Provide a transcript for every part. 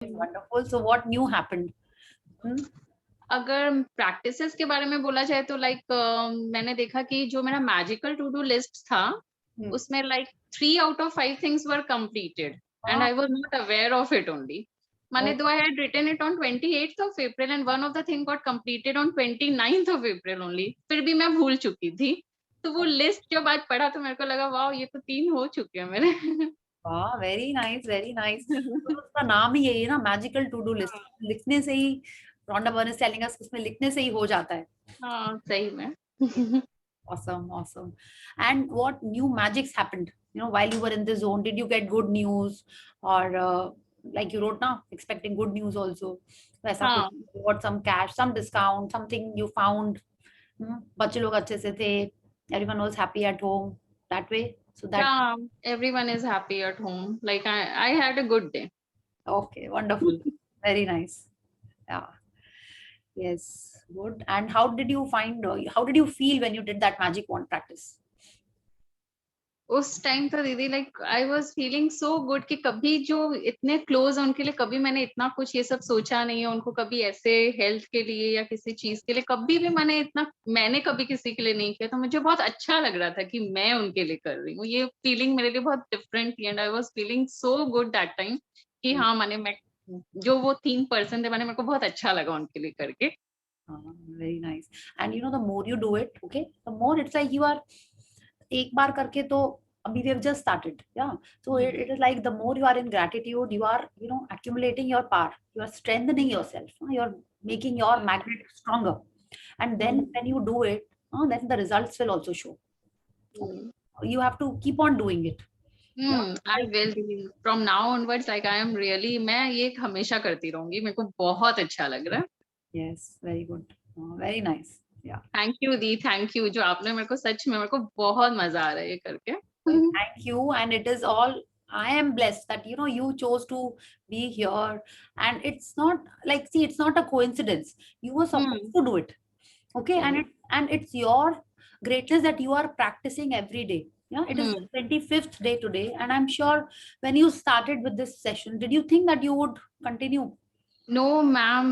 Wonderful. So what new happened? Hmm? अगर practices के बारे में बोला जाए तो मैंने देखा कि जो मेरा मैजिकल टू डू लिस्ट था उसमें 3 out of 5 things were completed and I was not aware of it only. माने though I had written it on 28th of April and one of the thing got completed on 29th of April only, फिर भी मैं भूल चुकी थी. तो वो list जब आज पढ़ा तो मेरे को लगा वाह ये तो 3 हो चुके हैं मेरे. वाह, वेरी नाइस, वेरी नाइस. तो उसका नाम ही यही है ना, मैजिकल टू डू लिस्ट. लिखने से ही, Rhonda Byrne is telling us, उसमें लिखने से ही हो जाता है. हाँ सही में. Awesome, awesome. And what new magics happened? You know, while you were in the zone, did you get good news, or like you wrote now, expecting good news also? वैसा हाँ. कुछ, got some cash, some discount, something you found? बच्चे लोग अच्छे से थे. Everyone was happy at home. That way. So that. Yeah, everyone is happy at home. Like I had a good day. Okay, wonderful. Very nice. Yeah. Yes, good. And how did you find, how did you feel when you did that magic wand practice? उस time तो दीदी I was feeling so good कि कभी जो इतने close उनके लिए कभी मैंने इतना कुछ ये सब सोचा नहीं है. उनको कभी ऐसे हेल्थ के लिए या किसी चीज के लिए कभी भी मैंने कभी किसी के लिए नहीं किया. तो मुझे बहुत अच्छा लग रहा था कि मैं उनके लिए कर रही हूँ. ये फीलिंग मेरे लिए बहुत डिफरेंट थी and I was feeling so good that time कि हाँ मैं जो वो 3 पर्सन थे मेरे को बहुत अच्छा लगा उनके लिए करके. Very nice. And you know, the more you do it, okay, the more it's like you are एक बार करके तो अभी we have just started, yeah. So it is like the more you are in gratitude, you are, you know, accumulating your power, you are strengthening yourself, you are making your magnet stronger, and then when you do it, then the results will also show. You have to keep on doing it. I will from now onwards. I am really मैं ये हमेशा करती रहूंगी. मेरे को बहुत अच्छा लग रहा है. Yes, very good. Very nice. Yeah. Thank you the, thank you. जो आपने मेरे को सच में मेरे को बहुत मजा आ रहा है ये करके. Thank you. And it is all, I am blessed that, you know, you chose to be here. And it's not like, see, it's not a coincidence. You were supposed to do it. Okay. And it's your greatness that you are practicing every day. Yeah. It is the 25th day today. And I'm sure when you started with this session, did you think that you would continue? No ma'am,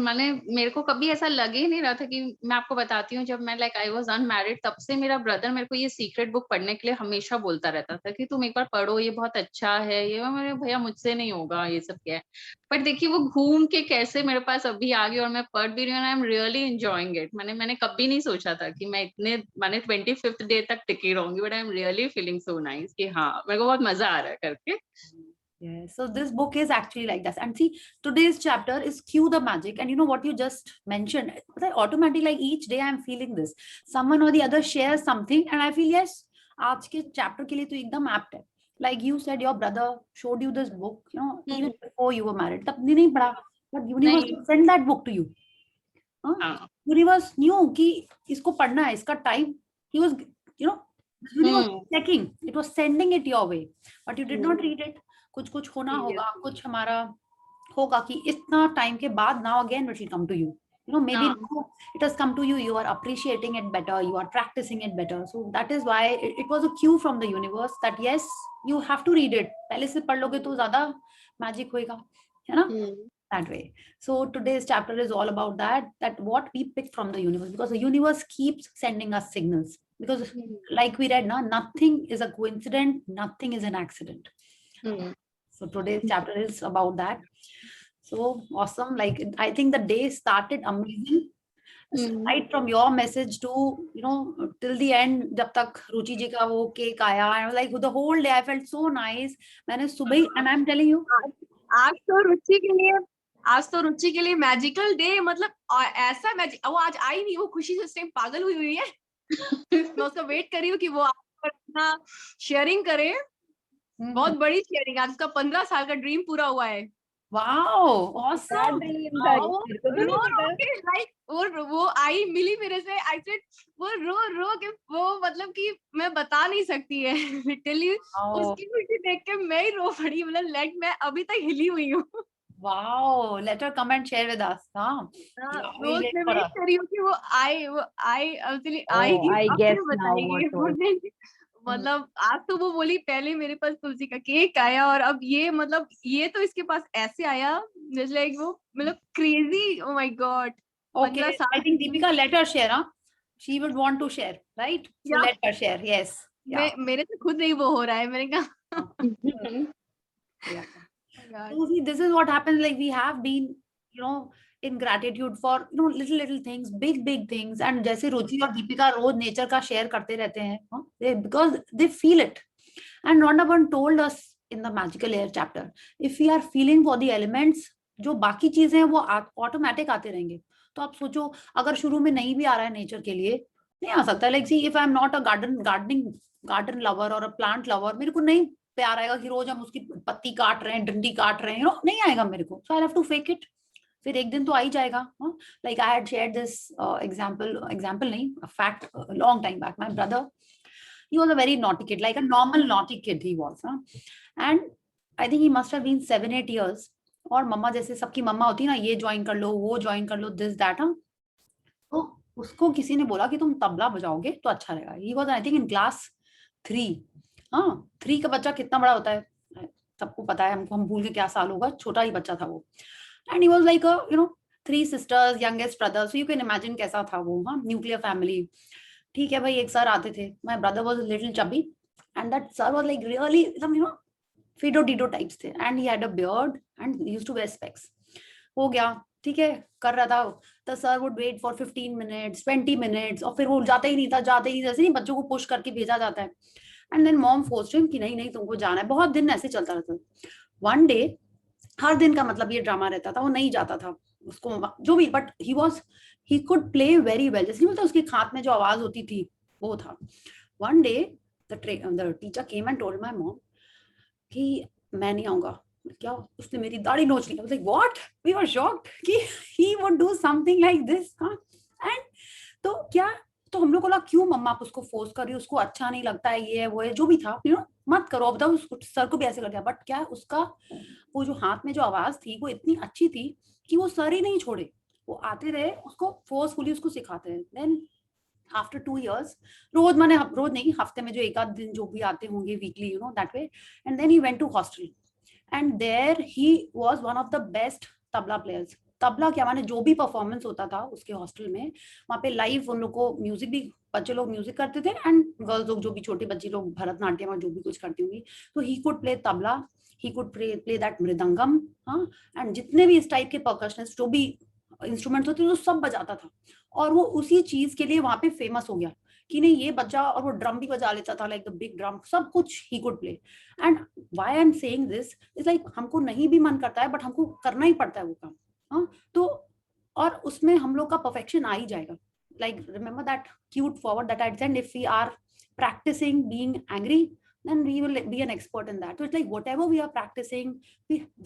मेरे को कभी ऐसा लगे ही नहीं रहा था कि मैं आपको बताती हूँ. जब मैं आई वाज अनमैरिड तब से मेरा ब्रदर मेरे को ये सीक्रेट बुक पढ़ने के लिए हमेशा बोलता रहता था कि तुम एक बार पढ़ो, ये बहुत अच्छा है. ये मेरे भैया मुझसे नहीं होगा ये सब क्या है. बट देखिए वो घूम के कैसे मेरे पास अभी आ गई और मैं पढ़ भी रही हूँ. I am really enjoying it. मैंने कभी नहीं सोचा था कि मैं इतने 25th डे तक टिकी रहूंगी. But I am really feeling so nice कि हाँ मेरे को बहुत मजा आ रहा है करके. Yes, so this book is actually like this. And see, today's chapter is Cue the Magic. And you know what you just mentioned? Automatically, like each day I'm feeling this. Someone or the other shares something and I feel, yes, आज के chapter के लिए तो एकदम apt है. Like you said, your brother showed you this book, you know, even before you were married. तब नहीं पढ़ा, but universe sent that book to you. Universe knew कि इसको पढ़ना है, इसका time. He was, you know, universe checking. It was sending it your way, but you did not read it. कुछ होना होगा, कुछ हमारा होगा कि इतना टाइम के बाद now again it will come to you. You know, maybe now it has come to you, you are appreciating it better, you are practicing it better. So that is why it was a cue from the universe that yes, you have to read it. पहले से पढ़ लोगे तो ज्यादा magic होएगा, है ना? That way. So today's chapter is all about that what we pick from the universe, because the universe keeps sending us signals. Because like we read, nothing is a coincidence, nothing is an accident. So today's chapter is about that. So awesome. Like I think the day started amazing. Right from your message to, you know, till the end, जब तक रुचि जी का वो cake आया, I was like the whole day I felt so nice. मैंने सुबह ही, and I'm telling you, आज तो रुचि के लिए मैजिकल डे. मतलब ऐसा मैजिक, वो आज आई नहीं, वो खुशी से उस टाइम पागल हुई है. मैं उसका वेट कर रही हूँ कि वो अपना शेयरिंग करे. बहुत बड़ी शेयरिंग. आज उसका 15 साल का ड्रीम पूरा हुआ है. Wow, awesome. वो आई मिली मेरे से. आई सेड वो रो के वो मतलब कि मैं बता नहीं सकती है. लिटरली उसकी खुशी देख के मैं ही रो पड़ी. मतलब लाइक मैं अभी तक हिली हुई हूँ. Wow, let her come and share with us. हाँ. रोज मैं वेट कर रही हूँ कि वो आई I guess now what was. मतलब आज तो वो बोली पहले मेरे पास तुलसी का केक आया और अब ये मतलब ये तो इसके पास ऐसे आया जस्ट लाइक वो मतलब crazy, oh my God. Okay, I think Deepika, let her share, huh? She would want to share, right? So Yeah. let her share. Yes. Yeah. मेरे से खुद नहीं वो हो रहा है, मैंने कहा Yeah. oh God. So see, this is what happens. Like we have been, you know, in gratitude for little things, big things. And जैसे रुचि और दीपिका रोज नेचर का शेयर करते रहते हैं, because they feel it. And Rhonda Byrne told us in the Magical Air chapter, if we are feeling for the elements, जो बाकी चीजें हैं वो ऑटोमेटिक आते रहेंगे. तो आप सोचो, अगर शुरू में नहीं भी आ रहा है नेचर के लिए, नहीं आ सकता. Like see, if I am not a garden lover or a plant lover, मेरे को नहीं प्यार आएगा कि रोज हम उसकी पत्ती काट रहे हैं, डंडी काट रहे हैं, नहीं आएगा मेरे को. So I have to fake it. फिर एक दिन तो आ ही जाएगा. Like I had shared this example नहीं, fact, long time back. My brother, he was a very naughty kid, like a normal naughty kid he was, and I think he must have been 7-8 years. और मम्मा जैसे सबकी मम्मा होती है ना, ये join कर लो, वो ज्वाइन कर लो, दिस दैट. तो उसको किसी ने बोला कि तुम तबला बजाओगे तो अच्छा रहेगा. he was I think in class 3. 3 का बच्चा कितना बड़ा होता है सबको पता है. हमको, हम भूल के क्या साल होगा, छोटा ही बच्चा था वो. and he was like a 3 sisters, youngest brother, so you can imagine कैसा था वो. Nuclear family. ठीक है भाई, एक सर आते थे. My brother was a little chubby and that sir was like really some Fido Dido types थे, and he had a beard and he used to wear specs. हो गया, ठीक है, कर रहा था. The sir would wait for 15 minutes, 20 minutes, और फिर वो जाता ही नहीं था. जैसे नहीं बच्चों को पुश करके भेजा जाता है. And then mom forced him कि नहीं तुमको जाना है. बहुत दिन ऐसे चलता रहता. One day, हर दिन का मतलब ये ड्रामा रहता था. वो नहीं जाता था, उसको जो भी, but he could play very well. जैसे मतलब उसके हाथ में जो आवाज होती थी वो था. One day the teacher came and told my mom कि मैं नहीं आऊंगा. क्या, उसने मेरी दाढ़ी नोच ली. I was like, what? We were shocked कि he would do something like this. And तो क्या, तो हम लोग को लगा क्यों मम्मा आप उसको फोर्स कर रही है, उसको अच्छा नहीं लगता है, ये है वो है, जो भी था, मत करो. अब बताओ, सर को भी ऐसे कर दिया. बट क्या, उसका वो जो हाथ में जो आवाज थी वो इतनी अच्छी थी कि वो सर ही नहीं छोड़े. वो आते रहे, उसको फोर्सफुली उसको सिखाते रहे. देन आफ्टर 2 years, रोज नहीं, हफ्ते में जो एक आध दिन जो भी आते होंगे weekly, that way. And then he went to hostel and there he was one of the best tabla players. तबला क्या माने, जो भी परफॉर्मेंस होता था उसके हॉस्टल में, वहाँ पे लाइव उन लोग को म्यूजिक भी, बच्चे लोग म्यूजिक करते थे एंड गर्ल्स लोग, जो भी छोटी बच्ची लोग भरतनाट्यम और जो भी कुछ करती होंगी, तो he could play tabla, he could play that mridangam. And जितने भी इस टाइप के परकशनिस्ट जो भी इंस्ट्रूमेंट्स होते थे वो सब बजाता था. और वो उसी चीज के लिए वहां पे फेमस हो गया कि नहीं ये बच्चा, और वो ड्रम भी बजा लेता था, लाइक द बिग ड्रम, सब कुछ he could play. And why I am saying this is like, हमको नहीं भी मन करता है बट हमको करना ही पड़ता है वो काम. तो और उसमें हम लोग का परफेक्शन आ ही जाएगा. Like remember that cute forward that I said, if we are practicing being angry, then we will be an expert in that. So it's like whatever we are practicing,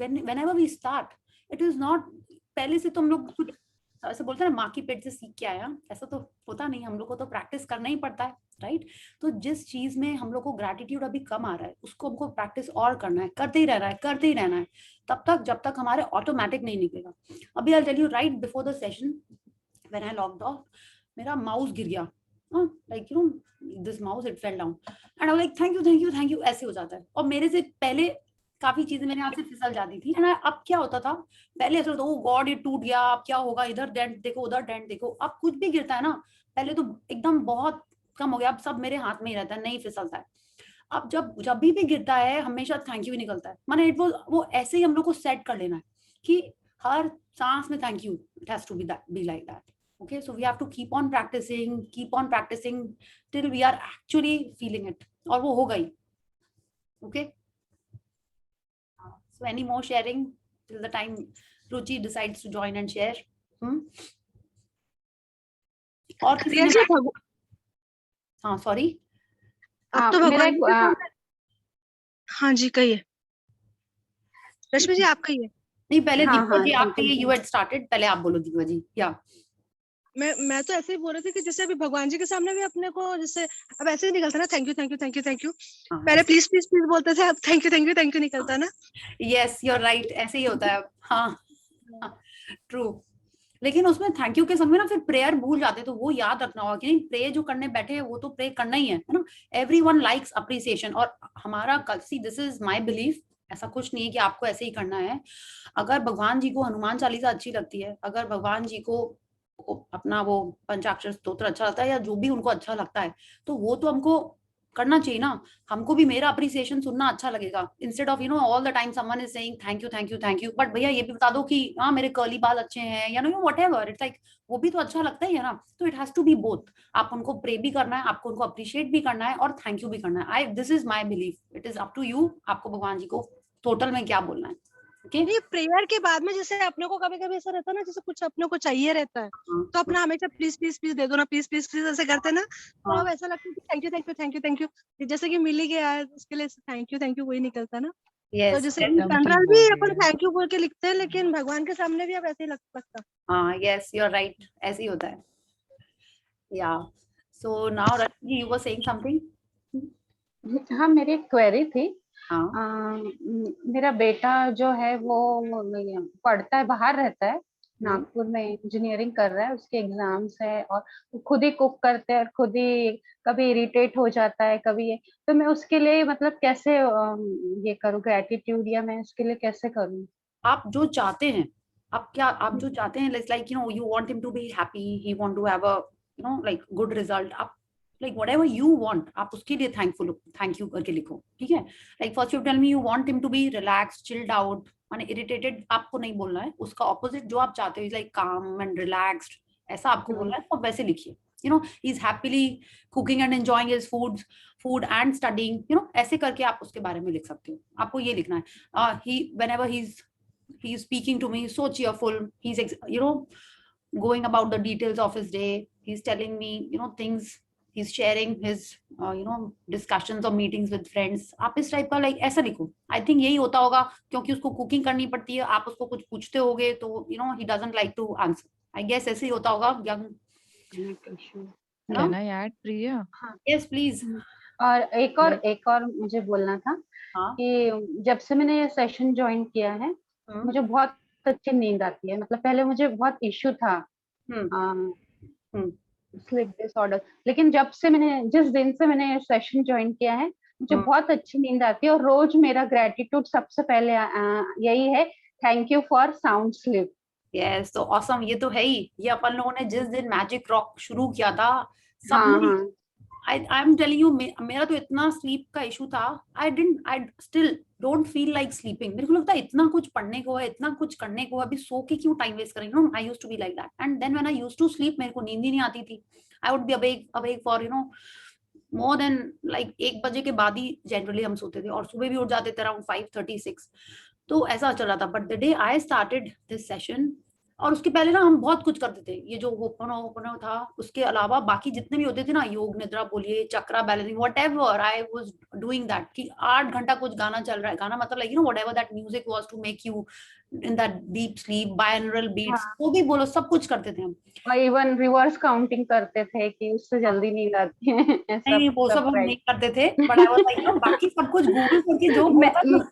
whenever we start, it is not पहले से तो हम लोग कुछ ऐसे बोलते हैं ना, माँ की पेट से सीख के आया, ऐसा तो होता नहीं. हम लोग को तो प्रैक्टिस करना ही पड़ता है, राइट. तो जिस चीज में हम लोग को ग्रैटिट्यूड अभी कम आ रहा है, उसको हमको प्रैक्टिस और करना है, करते ही रहना है तब तक जब तक हमारे ऑटोमेटिक नहीं निकलेगा. अभी I tell you, right before the session when I logged off, मेरा माउस गिर गया. like this mouse, it fell down and I was like thank you ऐसे हो जाता है. और मेरे से पहले काफी चीजें मेरे हाथ से फिसल जाती थी. अब क्या होता था, पहले ऐसा होता, ओ गॉड ये टूट गया, अब क्या होगा, इधर डेंट देखो, उधर डेंट देखो. अब कुछ भी गिरता है ना, पहले तो एकदम बहुत कम हो गया, अब सब मेरे हाथ में ही रहता है, नहीं फिसलता है. अब जब भी गिरता है हमेशा थैंक यू निकलता है. माने वो ऐसे ही हम लोग को सेट कर लेना है कि हर सांस में thank you, it has to be like that. Okay, so we have to keep on practicing till we are actually feeling it. और वो होगा ही. Okay. So any more sharing till the time Ruchi decides to join and share? और किसी ने, हाँ sorry, अब तो भगवान, हाँ जी कहिए रश्मि जी, आप कहिए. नहीं पहले दीपा जी आप कहिए, you had started, पहले आप बोलो दीपा जी. या मैं तो ऐसे ही बोल रही थी कि जैसे अभी भगवान जी के सामने भी अपने को जैसे अब ऐसे ही निकलता ना, थैंक यू. पहले प्लीज बोलते थे, अब थैंक यू निकलता ना. यस यू आर राइट, ऐसे ही होता है. हाँ ट्रू. लेकिन उसमें थैंक यू के संग में ना फिर प्रेयर भूल जाते, तो वो याद रखना होगा कि नहीं, प्रे जो करने बैठे हैं वो तो प्रे करना ही है ना. Everyone likes appreciation. और हमारा, see this is my belief, ऐसा कुछ नहीं है कि आपको ऐसे ही करना है। अगर भगवान जी को हनुमान चालीसा अच्छी लगती है, अगर भगवान जी को अपना वो पंचाक्षर स्तोत्र अच्छा लगता है, या जो भी उनको अच्छा लगता है, तो वो तो हमको करना चाहिए ना। हमको भी मेरा अप्रिसिएशन सुनना अच्छा लगेगा, instead of all the time someone is saying thank you thank you thank you, but भैया ये भी बता दो कि हाँ मेरे कर्ली बाल अच्छे हैं, या व्हाटएवर, इट्स लाइक वो भी तो अच्छा लगता ही है ना। तो it has to be both. आप उनको प्रे भी करना है, आपको उनको अप्रिशिएट भी करना है, और थैंक यू भी करना है। This is my belief, it is up to you, आपको भगवान जी को टोटल में क्या बोलना है। ओके, ये प्रेयर के बाद में जैसे अपने को कभी कभी ऐसा रहता है ना, जैसे कुछ अपने को चाहिए रहता है, तो अपना हमेशा प्लीज प्लीज प्लीज दे दो ना, प्लीज प्लीज प्लीज ऐसे करते हैं ना, तो अब ऐसा लगता है कि thank you thank you thank you thank you, जैसे कि मिल ही गया है उसके लिए थैंक यू वही निकलता ना। तो यस, जैसे एकदम ठीक जनरल बोल भी रही अपन है। थैंक यू बोल के लिखते हैं, लेकिन भगवान के सामने भी अब ऐसे ही लगता। हाँ, यस, यू आर राइट, ऐसे ही होता है। या so now Rashmi, you were saying something. हाँ, मेरी एक क्वेरी थी। हाँ, मेरा बेटा जो है वो पढ़ता है, बाहर रहता है, नागपुर में इंजीनियरिंग कर रहा है, उसके एग्जाम्स है, और वो खुद ही कुक करते हैं और खुद ही कभी इरिटेट हो जाता है कभी ये, तो मैं उसके लिए मतलब कैसे ये करूँ ग्रेटिट्यूड, या मैं उसके लिए कैसे करूँ? आप जो चाहते हैं, आप जो चाहते हैं, like you want him to be happy, he want to have a like good result, आप लाइक व्हाटएवर यू वांट, आप उसके लिए थैंक यू करके लिखो, ठीक है। Like first you tell me you want him to be relaxed, chilled out, माने irritated आपको नहीं बोलना है, उसका ऑपोजिट जो आप चाहते हो, लाइक काम एंड रिलैक्स्ड, ऐसा आपको बोलना है, तो वैसे लिखिए। He is happily cooking and enjoying his food and studying, ऐसे करके आप उसके बारे में लिख सकते हो। आपको ये लिखना है, he whenever he's speaking to me so cheerful, he's going about the details of his day, he's telling me things, he's sharing his discussions or meetings with friends। आप इस टाइप का लाइक ऐसा लिखो। आई थिंक यही होता होगा, क्योंकि उसको कुकिंग करनी पड़ती है, आप उसको कुछ पूछते होगे तो he doesn't like to answer। I guess ऐसे ही होता होगा young, Can I add, Priya? Yes please. और Like, एक और मुझे बोलना था हाँ, कि जब से मैंने ये सेशन ज्वाइन किया है, मुझे बहुत अच्छी नींद आती है। मतलब पहले मुझे बहुत इश्यू था हम्म स्लीप डिसऑर्डर, लेकिन जिस दिन से मैंने ये सेशन ज्वाइन किया है, मुझे बहुत अच्छी नींद आती है। और रोज मेरा ग्रेटिट्यूड सबसे पहले यही है, thank you for sound sleep. Yes, तो ऑसम, ये तो है ही। ये अपन लोगों ने जिस दिन मैजिक रॉक शुरू किया था, हाँ सबने, हाँ आई एम टेलिंग यू, मेरा तो इतना स्लीप का इशू था, I still don't feel like sleeping. मेरे को लगता है इतना कुछ पढ़ने को है, इतना कुछ करने को है, अभी सो के क्यों टाइम वेस्ट करेंगे। I used to be like that, and then when I used to sleep, मेरे को नींद ही नहीं आती थी। I would be awake for more than like 1 बजे के बाद ही जनरली हम सोते थे, और सुबह भी उठ जाते थे अराउंड 5:36। तो ऐसा चल रहा था, but the day I started this session, और उसके पहले ना हम बहुत कुछ करते थे, ये जो ओपनो था, उसके अलावा बाकी जितने भी होते थे ना, योग निद्रा बोलिए, chakra balancing, whatever I was doing that, कि 8 घंटा कुछ गाना चल रहा है। गाना मतलब like whatever that music was to make you in that deep sleep, binaural beats, वो भी बोलो, सब कुछ करते थे हम। और इवन रिवर्स काउंटिंग करते थे कि उससे जल्दी नींद आती है नहीं ऐसा नहीं, वो सब सब हम ट्राई। नहीं करते थे, बट आई वाज लाइक बाकी सब कुछ गूगल करके जो बोलता था।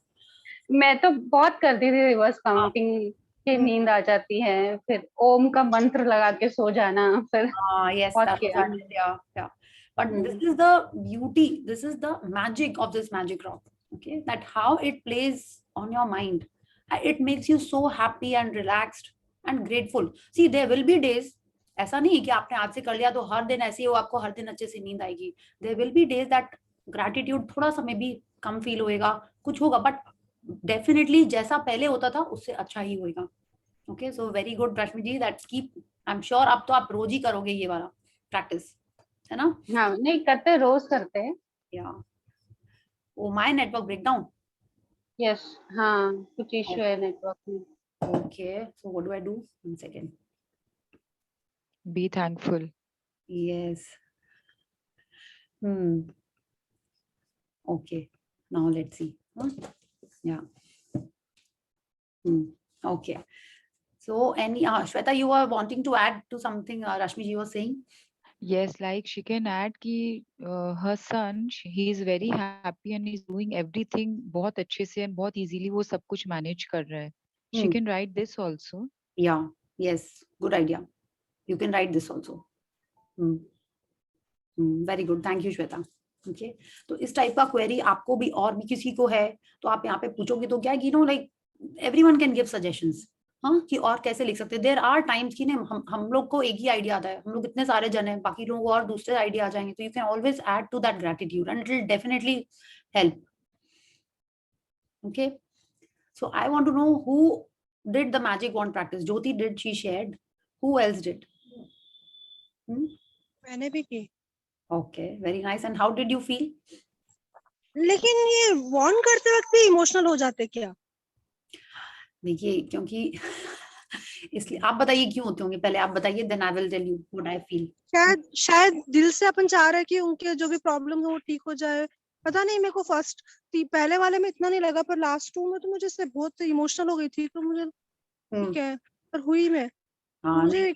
मैं तो बहुत करती थी रिवर्स काउंटिंग, कि नींद आ जाती है, फिर ओम का मंत्र लगा के सो जाना, फिर Yes, बहुत that was किया। that. Yeah. But this is the beauty, this is the magic of this magic rock. Okay, that how it plays on your mind. It makes you so happy and relaxed and grateful. See, there will be days, ऐसा नहीं कि आपने आज से कर लिया तो हर दिन ऐसे ही हो, आपको हर दिन अच्छे से नींद आएगी। There will be days that gratitude थोड़ा सा में भी कम फील होएगा, कुछ होगा, but definitely जैसा पहले होता था उससे अच्छा ही होएगा। Okay, so very good, Rashmi ji. That's keep. I'm sure अब तो आप रोज ही करोगे ये वाला प्रैक्टिस, है ना? हाँ, नहीं करते, रोज करते हैं। Yeah. Oh, my network breakdown. Yes, हाँ, कुछ इश्यू है नेटवर्क में। Okay. So what do I do? 1 second. be thankful. Yes. Okay. Now let's see. Yeah. Okay. So any Shweta, you were wanting to add to something Rashmi ji was saying? Yes, like she can add कि her son, he is very happy and he's doing everything बहुत अच्छे से and बहुत easily वो सब कुछ manage कर रहा है. She can write this also. Yeah. Yes. Good idea. You can write this also. Very good. Thank you, Shweta. Okay तो इस टाइप का क्वेरी आपको भी और भी किसी को है तो आप यहाँ पे पूछोगे तो क्या है कि know like everyone can give suggestions, हाँ कि और कैसे लिख सकते हैं. देयर आर टाइम्स कि हम लोग को एक ही आइडिया आता है, हम लोग इतने सारे जन हैं, बाकी लोगों को और दूसरे आइडिया आ जाएंगे, तो you can always add to that gratitude and it will definitely help. Okay so I want to know who did the magic wand practice. Jyoti did, she shared. Who else did? मैंने भी की. Okay, very nice. And how did you feel? लेकिन ये Warne करते वक्त भी emotional हो जाते क्या? देखिए क्योंकि इसलिए आप बताइए क्यों होते होंगे, पहले आप बताइए, then I will tell you what I feel. शायद दिल से अपन चाह रहे हैं कि उनके जो भी प्रॉब्लम है वो ठीक हो जाए. पता नहीं, मेरे को फर्स्ट पहले वाले में इतना नहीं लगा, पर लास्ट 2 में तो मुझे इससे बहुत इमोशनल हो गई थी. तो मुझे ठीक है, पर हुई मैं मुझे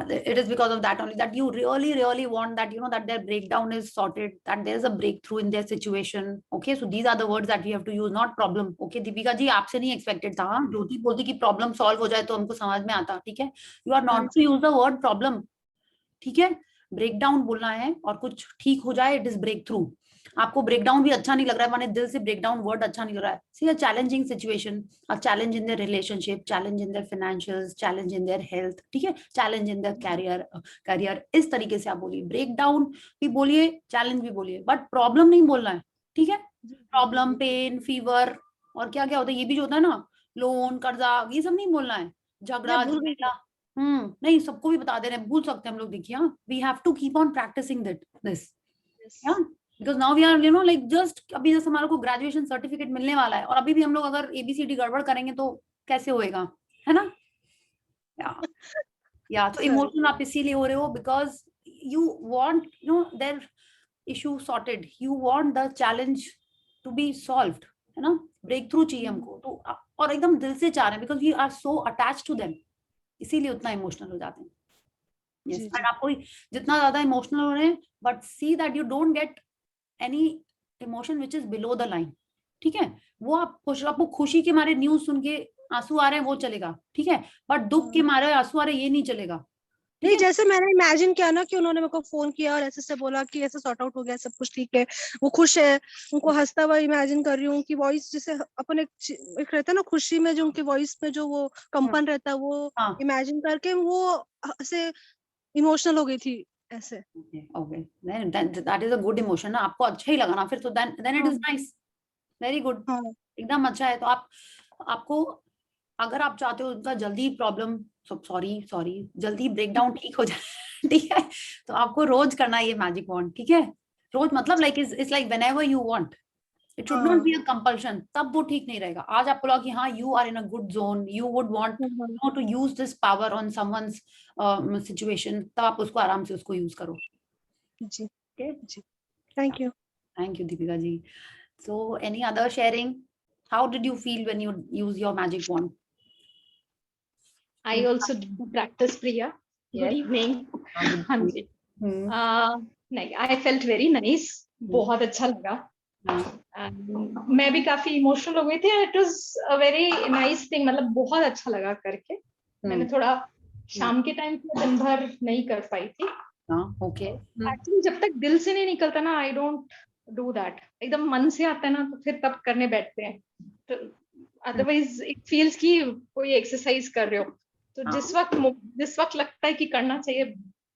it is because of that only that you really want that that their breakdown is sorted, that there is a breakthrough in their situation. Okay, so these are the words that we have to use, not problem. Okay Deepika ji, आपसे नहीं expected था. ज्योति बोलती कि problem solve हो जाए तो हमको समझ में आता. ठीक है, you are not to use the word problem. ठीक है, ब्रेकडाउन बोलना है और कुछ ठीक हो जाए, इट इज ब्रेक थ्रू. आपको ब्रेकडाउन भी अच्छा नहीं लग रहा है, माने दिल से ब्रेकडाउन वर्ड अच्छा नहीं लग रहा है. See a challenging situation, a challenge in their relationship, challenge in their financials, challenge in their health. ठीक है, चैलेंज इन देयर करियर, इस तरीके से आप बोलिए. ब्रेकडाउन भी बोलिए, चैलेंज भी बोलिए, बट प्रॉब्लम नहीं बोलना है. ठीक है, प्रॉब्लम, पेन, फीवर और क्या क्या होता है, ये भी जो होता है ना, लोन, कर्जा, ये सब नहीं बोलना है. झगड़ा, झमेला, नहीं, सबको भी बता दे रहे हैं, भूल सकते हैं हम लोग. देखिए, we have to keep on practicing this, because now we are like just, अभी जैसे हमारे को ग्रेजुएशन सर्टिफिकेट मिलने वाला है और अभी भी हम लोग अगर एबीसीडी गड़बड़ करेंगे तो कैसे होएगा, है ना. या तो इमोशनल आप इसीलिए हो रहे हो because you want their issue sorted, you want the challenge to be solved, है ना. ब्रेक थ्रू चाहिए हमको, तो और एकदम दिल से चाह रहे हैं because we are so attach to them, इसीलिए उतना इमोशनल हो जाते हैं. Yes. And आपको जितना ज्यादा इमोशनल हो रहे हैं, but see that you don't get any emotion which is below the line. ठीक है, वो आपको खुशी के मारे न्यूज सुन के आंसू आ रहे हैं वो चलेगा. ठीक है, बट दुख के मारे आंसू आ रहे हैं ये नहीं चलेगा. नहीं, जैसे मैंने इमेजिन किया ना कि उन्होंने मेरे को फोन किया और ऐसे से बोला कि ऐसे सॉर्ट आउट हो गया, सब कुछ ठीक है, वो खुश है, उनको हंसता हुआ इमेजिन कर रही हूँ. उनकी वॉइस जैसे अपन एक रहता है ना खुशी में, जो उनकी वॉइस में जो वो कंपन रहता है, वो इमेजिन करके वो ऐसे इमोशनल हो गई थी ऐसे. Okay that is a good emotion ना, आपको अच्छा ही लगा ना फिर, तो then it is nice, very good, एकदम अच्छा है. तो आपको अगर आप चाहते हो उनका जल्दी प्रॉब्लम, सॉरी जल्दी ब्रेकडाउन ठीक हो जाए, ठीक है, तो आपको रोज करना है ये मैजिक वॉन्ड. ठीक है, रोज मतलब like it's like whenever you want, it should not be a compulsion. तब वो ठीक नहीं रहेगा. आज आपको लगा कि हाँ you are in a good zone, you would want to use this power on someone's situation, तब आप उसको आराम से उसको यूज करो. जी जी, thank you Deepika ji. So any other sharing, how did you feel when you use your magic wand? I also did practice, Priya. Good evening. हाँ जी. नहीं, I felt very nice. बहुत अच्छा लगा. मैं भी काफी इमोशनल हो गई थी. It was a very nice thing. मतलब बहुत अच्छा लगा करके. मैंने थोड़ा शाम के टाइम पे दिन भर नहीं कर पाई थी. ओके. Actually जब तक दिल से नहीं निकलता ना, I don't do that. एकदम मन से आता है ना, तो फिर तब करने बैठते हैं. तो otherwise it feels कि कोई एक्सरसाइज कर रहे हो. तो जिस वक्त लगता है कि करना चाहिए,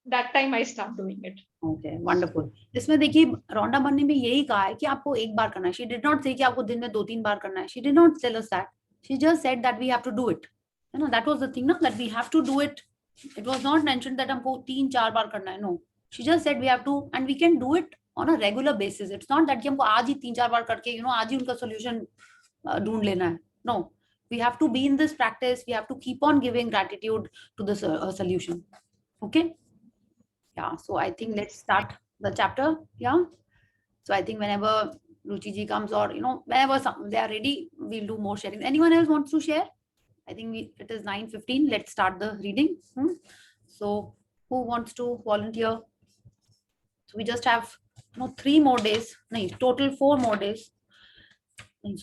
that time I start doing it. Okay, wonderful. इसमें देखिए रोंडा बन्नी में यही कहा है कि आपको एक बार करना है. She did not say कि आपको दिन में 2-3 बार करना है. She did not tell us that. She just said that we have to do it. You know, that was the thing, no? That we have to do it. It was not mentioned that हमको 3-4 बार करना है. No. She just said we have to, and we can do it on a regular basis. It's not that कि हमको आज ही 3-4 बार करके आज ही उनका solution ढूंढ लेना है. No. We have to be in this practice. We have to keep on giving gratitude to the solution. Okay. Yeah. So I think let's start the chapter. Yeah. So I think whenever Ruchi ji comes, or whenever they are ready, we'll do more sharing. Anyone else wants to share? I think it is 9:15. Let's start the reading. So who wants to volunteer? So we just have 3 more days. No, total 4 more days.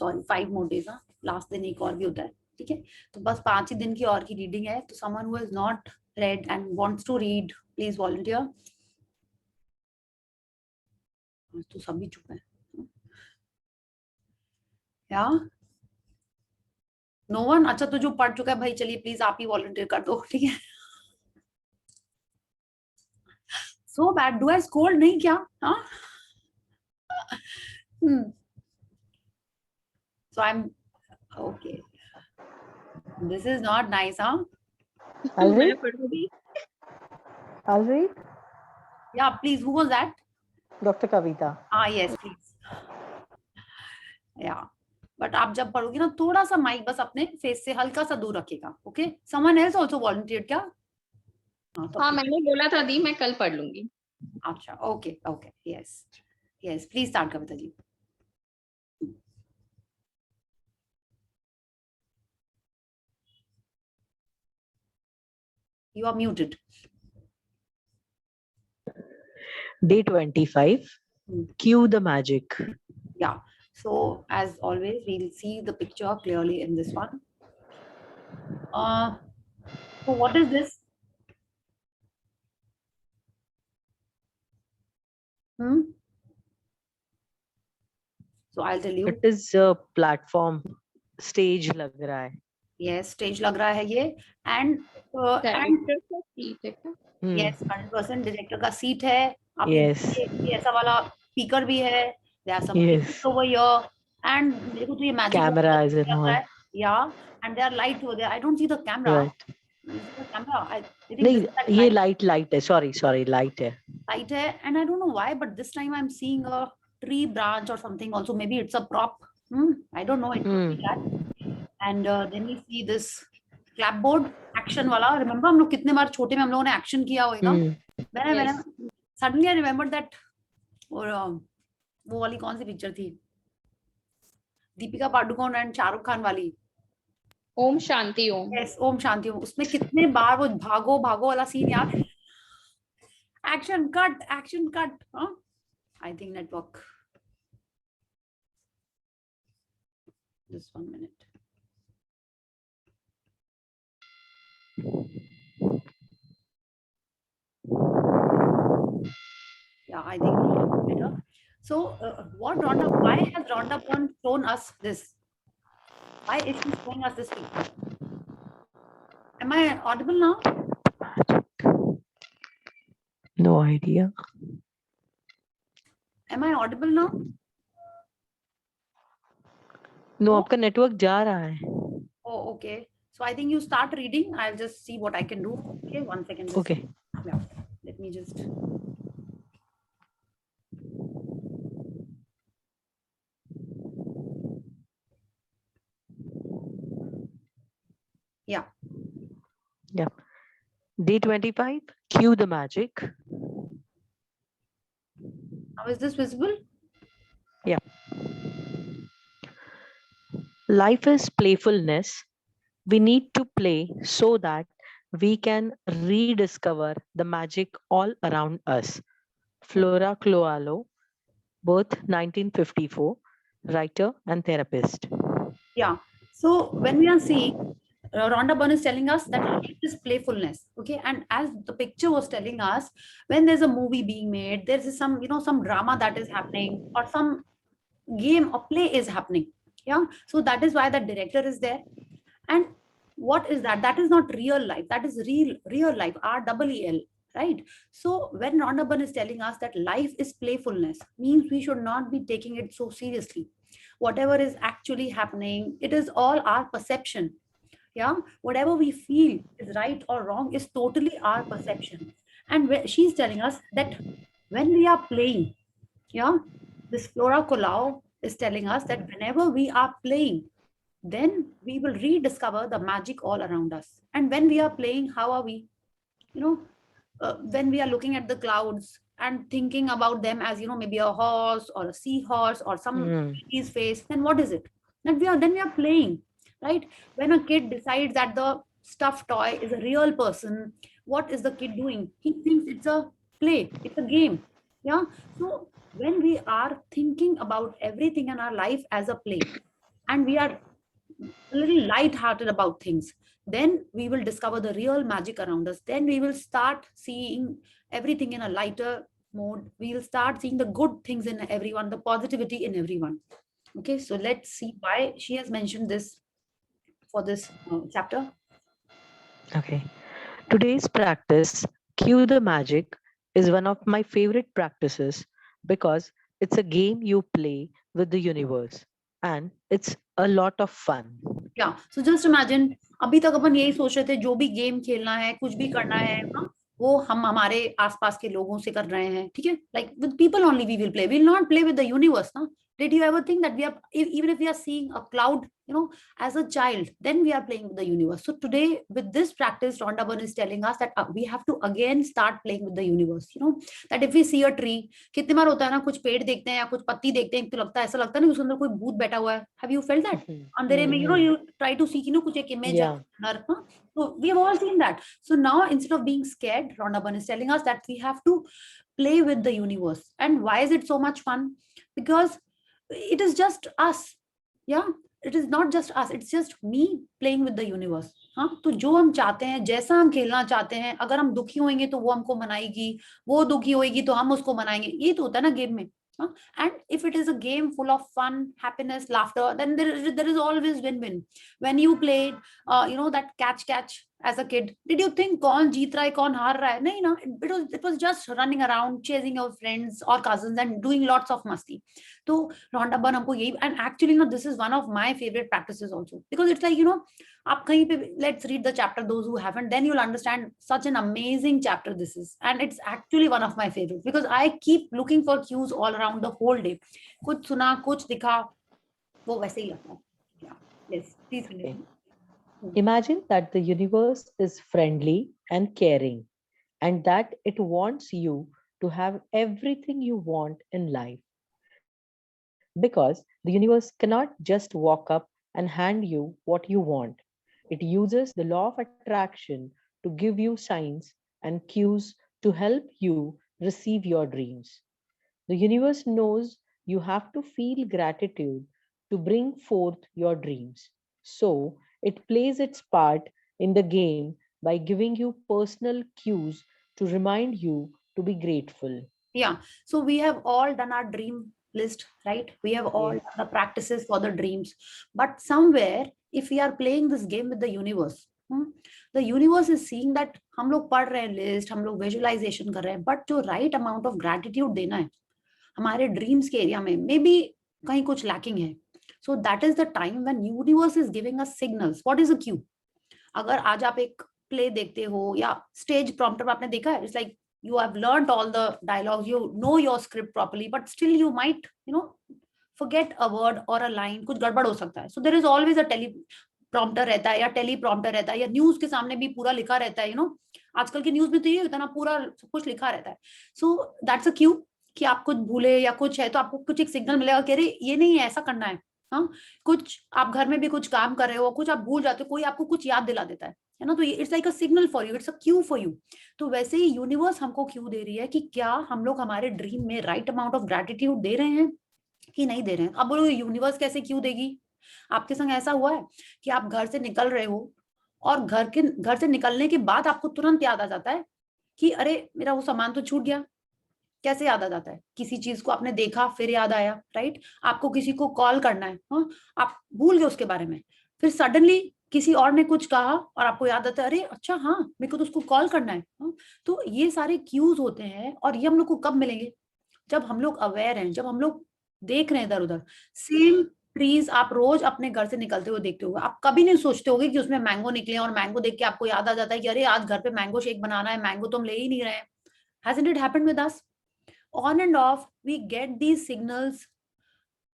Sorry, 5 more days. Last दिन एक और भी होता है. ठीक है, तो बस 5 ही दिन की और की रीडिंग है. तो someone who has not read and wants to read, please volunteer. तो सभी चुप है. या नो वन. अच्छा, तो जो पढ़ चुका है भाई, चलिए प्लीज आप ही वॉलंटियर कर दो, ठीक है. So bad. Do I scold? नहीं क्या? हाँ. So I'm okay. This is not nice, huh? I'll मैं read. पढ़ूंगी. I'll read. Yeah, please. Who was that? Dr. Kavita. Yes, please. Yeah. But आप जब पढ़ोगी ना, थोड़ा सा माइक बस अपने फेस से हल्का सा दूर रखेगा. Okay? Someone else also volunteered क्या? हाँ, मैंने बोला था दी, मैं कल पढ़ लूंगी. अच्छा. Okay. Okay. Yes. Yes. Please start, Kavita ji. You are muted. Day 25. Cue the magic. Yeah. So as always, we'll see the picture clearly in this one. So what is this? So I'll tell you. It is a platform. Stage लग रहा है. Yes, stage लग रहा है ये. And director का seat है क्या? yes, 100% director का seat है. आप Yes. ये ऐसा वाला speaker भी है. There are some Yes. lights over here. And देखो तो ये magic Camera वाला is in लग रहा one. है. Yeah. And there are lights over there. I don't see the camera. Right. Is there a camera? I think नहीं, this is that ये light light है. Sorry, light है. है. And I don't know why, but this time I'm seeing a tree branch or something also. Maybe it's a prop. I don't know. It could be that. And then we see this clapboard action वाला. Remember हम लोग कितने बार छोटे में हम लोगों ने action किया होगा. मैंने suddenly I remembered that. और वो वाली कौन सी पिक्चर थी? दीपिका पादुकोण एंड शाहरुख खान वाली. ओम शांति ओम. Yes, ओम शांति ओम. उसमें कितने बार वो भागो वाला सीन याद. Action cut. Huh? I think network. Just 1 minute. Yeah, I think it's better. So, why has Rhonda Byrne shown us this? Why is she showing us this picture? Am I audible now? No idea. Am I audible now? No, आपका network जा रहा है. Oh, okay. So I think you start reading. I'll just see what I can do. Okay, 1 second. Just, Okay. Yeah. Let me just. Yeah. Day 25. Cue the magic. Now is this visible? Life is playfulness. We need to play so that we can rediscover the magic all around us. Flora Cloalo, birth 1954, writer and therapist. Yeah. So when we are seeing, Rhonda Byrne is telling us that life is playfulness. Okay. And as the picture was telling us, when there's a movie being made, there's some, some drama that is happening or some game or play is happening. Yeah. So that is why the director is there. And what is that? That is not real life. That is real life, REEL, right? So when Rhonda Byrne is telling us that life is playfulness, means we should not be taking it so seriously. Whatever is actually happening, it is all our perception. Yeah, whatever we feel is right or wrong is totally our perception. And she's telling us that when we are playing, yeah, this Flora Colau is telling us that whenever we are playing, then we will rediscover the magic all around us. And when we are playing, how are we? When we are looking at the clouds and thinking about them as, maybe a horse or a seahorse or some baby's face, then what is it? Then we are playing, right? When a kid decides that the stuffed toy is a real person, what is the kid doing? He thinks it's a play, it's a game. Yeah. So when we are thinking about everything in our life as a play, and we are a little light-hearted about things, then we will discover the real magic around us. Then we will start seeing everything in a lighter mode, we'll start seeing the good things in everyone, the positivity in everyone. Okay, so let's see why she has mentioned this for this chapter. Okay. Today's practice, Cue the Magic, is one of my favorite practices because it's a game you play with the universe and it's a lot of fun. Yeah, so just imagine, अभी तक अपन यही सोच रहे थे जो भी game खेलना है, कुछ भी करना है ना, वो हम हमारे आसपास के लोगों से कर रहे हैं, ठीक है? Like with people only we will play. We'll not play with the universe, ना? Did you ever think that we are, even if we are seeing a cloud, you know, as a child, then we are playing with the universe. So today, with this practice, Rhonda Byrne is telling us that we have to again start playing with the universe. You know, that if we see a tree, कितने बार होता है ना, कुछ पेड़ देखते हैं या कुछ पत्ती देखते हैं, तो लगता है, ऐसा लगता है ना, उसके अंदर कोई भूत बैठा हुआ है. Have you felt that? अंधेरे में, you know, you try to see, you know, कुछ एक image है. Yeah. So we have all seen that. So now, instead of being scared, Rhonda Byrne is telling us that we have to play with the universe. And why is it so much fun? Because it is just us. Yeah, it is not just us. It's just me playing with the universe. हाँ, तो जो हम चाहते हैं, जैसा हम खेलना चाहते हैं, अगर हम दुखी होंगे तो वो हमको मनाएगी, वो दुखी होएगी तो हम उसको मनाएंगे. ये तो होता है ना गेम में. And if it is a game full of fun, happiness, laughter, then there is always win-win. When you played, you know, that catch as a kid, did you think कौन जीत रहा है, कौन हार रहा है? नहीं ना, it was just running around, chasing your friends or cousins and doing lots of masti. तो Rhonda Byrne हमको यही, and actually, you know, this is one of my favorite practices also, because it's like, you know, आप कहीं पे, let's read the chapter, those who haven't, then you'll understand such an amazing chapter this is. And it's actually one of my favorites because I keep looking for cues all around the whole day. कुछ सुना, कुछ दिखा, वो वैसे ही लगता है. Yeah, yes, please continue. Imagine that the universe is friendly and caring and that it wants you to have everything you want in life. Because the universe cannot just walk up and hand you what you want. It uses the law of attraction to give you signs and cues to help you receive your dreams. The universe knows you have to feel gratitude to bring forth your dreams. So it plays its part in the game by giving you personal cues to remind you to be grateful. Yeah, so we have all done our dream list, right? We have all done the practices for the dreams. But somewhere, if we are playing this game with the universe, the universe is seeing that हम लोग पढ़ रहे हैं list, हम लोग visualisation कर रहे हैं, बट जो राइट अमाउंट ऑफ ग्रैटिट्यूड देना है हमारे ड्रीम्स के एरिया में, मे बी कहीं कुछ लैकिंग है. So that is the time when universe is giving us signals. What is a Q? अगर आज आप एक प्ले देखते हो या स्टेज प्रॉम्प्टर आपने देखा है, it's like you have learned all the dialogues, you know your script properly, but still you might, you know, forget a word or a line, कुछ गड़बड़ हो सकता है. So there is always a teleprompter रहता है या teleprompter रहता है या न्यूज के सामने भी पूरा लिखा रहता है. you know, आजकल की न्यूज में तो ये होता है ना, पूरा सब कुछ लिखा रहता है. So that's a cue कि आप कुछ भूले या कुछ है तो आपको कुछ एक सिग्नल मिलेगा कि अरे ये नहीं है, ऐसा करना है. हाँ, कुछ आप घर में भी कुछ काम कर रहे हो, कुछ आप भूल जाते हो, कोई आपको कुछ याद दिला देता है ना, तो it's like a signal for you, it's a Q for you. तो वैसे ही यूनिवर्स हमको क्यू दे रही है कि क्या हम लोग हमारे ड्रीम में राइट अमाउंट ऑफ ग्रैटिट्यूड दे रहे हैं कि नहीं दे रहे हैं. अब बोलो यूनिवर्स कैसे क्यू देगी? आपके संग ऐसा हुआ है कि आप घर से निकल रहे हो और घर से निकलने के बाद आपको तुरंत याद आ जाता है कि अरे मेरा वो सामान तो छूट गया. कैसे याद आ जाता है? किसी चीज को आपने देखा फिर याद आया, राइट? आपको किसी को कॉल करना है, हाँ, आप भूल गए उसके बारे में, फिर सडनली किसी और ने कुछ कहा और आपको याद आता है, अरे अच्छा हाँ, मेरे को तो उसको कॉल करना है. हाँ? तो ये सारे क्यूज होते हैं और ये हम लोग को कब मिलेंगे? जब हम लोग अवेयर हैं, जब हम लोग देख रहे हैं इधर उधर. सेम ट्रीज आप रोज अपने घर से निकलते हुए देखते होगे, आप कभी नहीं सोचते होगे कि उसमें मैंगो निकले और मैंगो देख के आपको याद आ जाता है कि अरे आज घर पे मैंगो शेक बनाना है, मैंगो तो हम ले ही नहीं रहे हैं. Hasn't it happened with us? On and off, we get these signals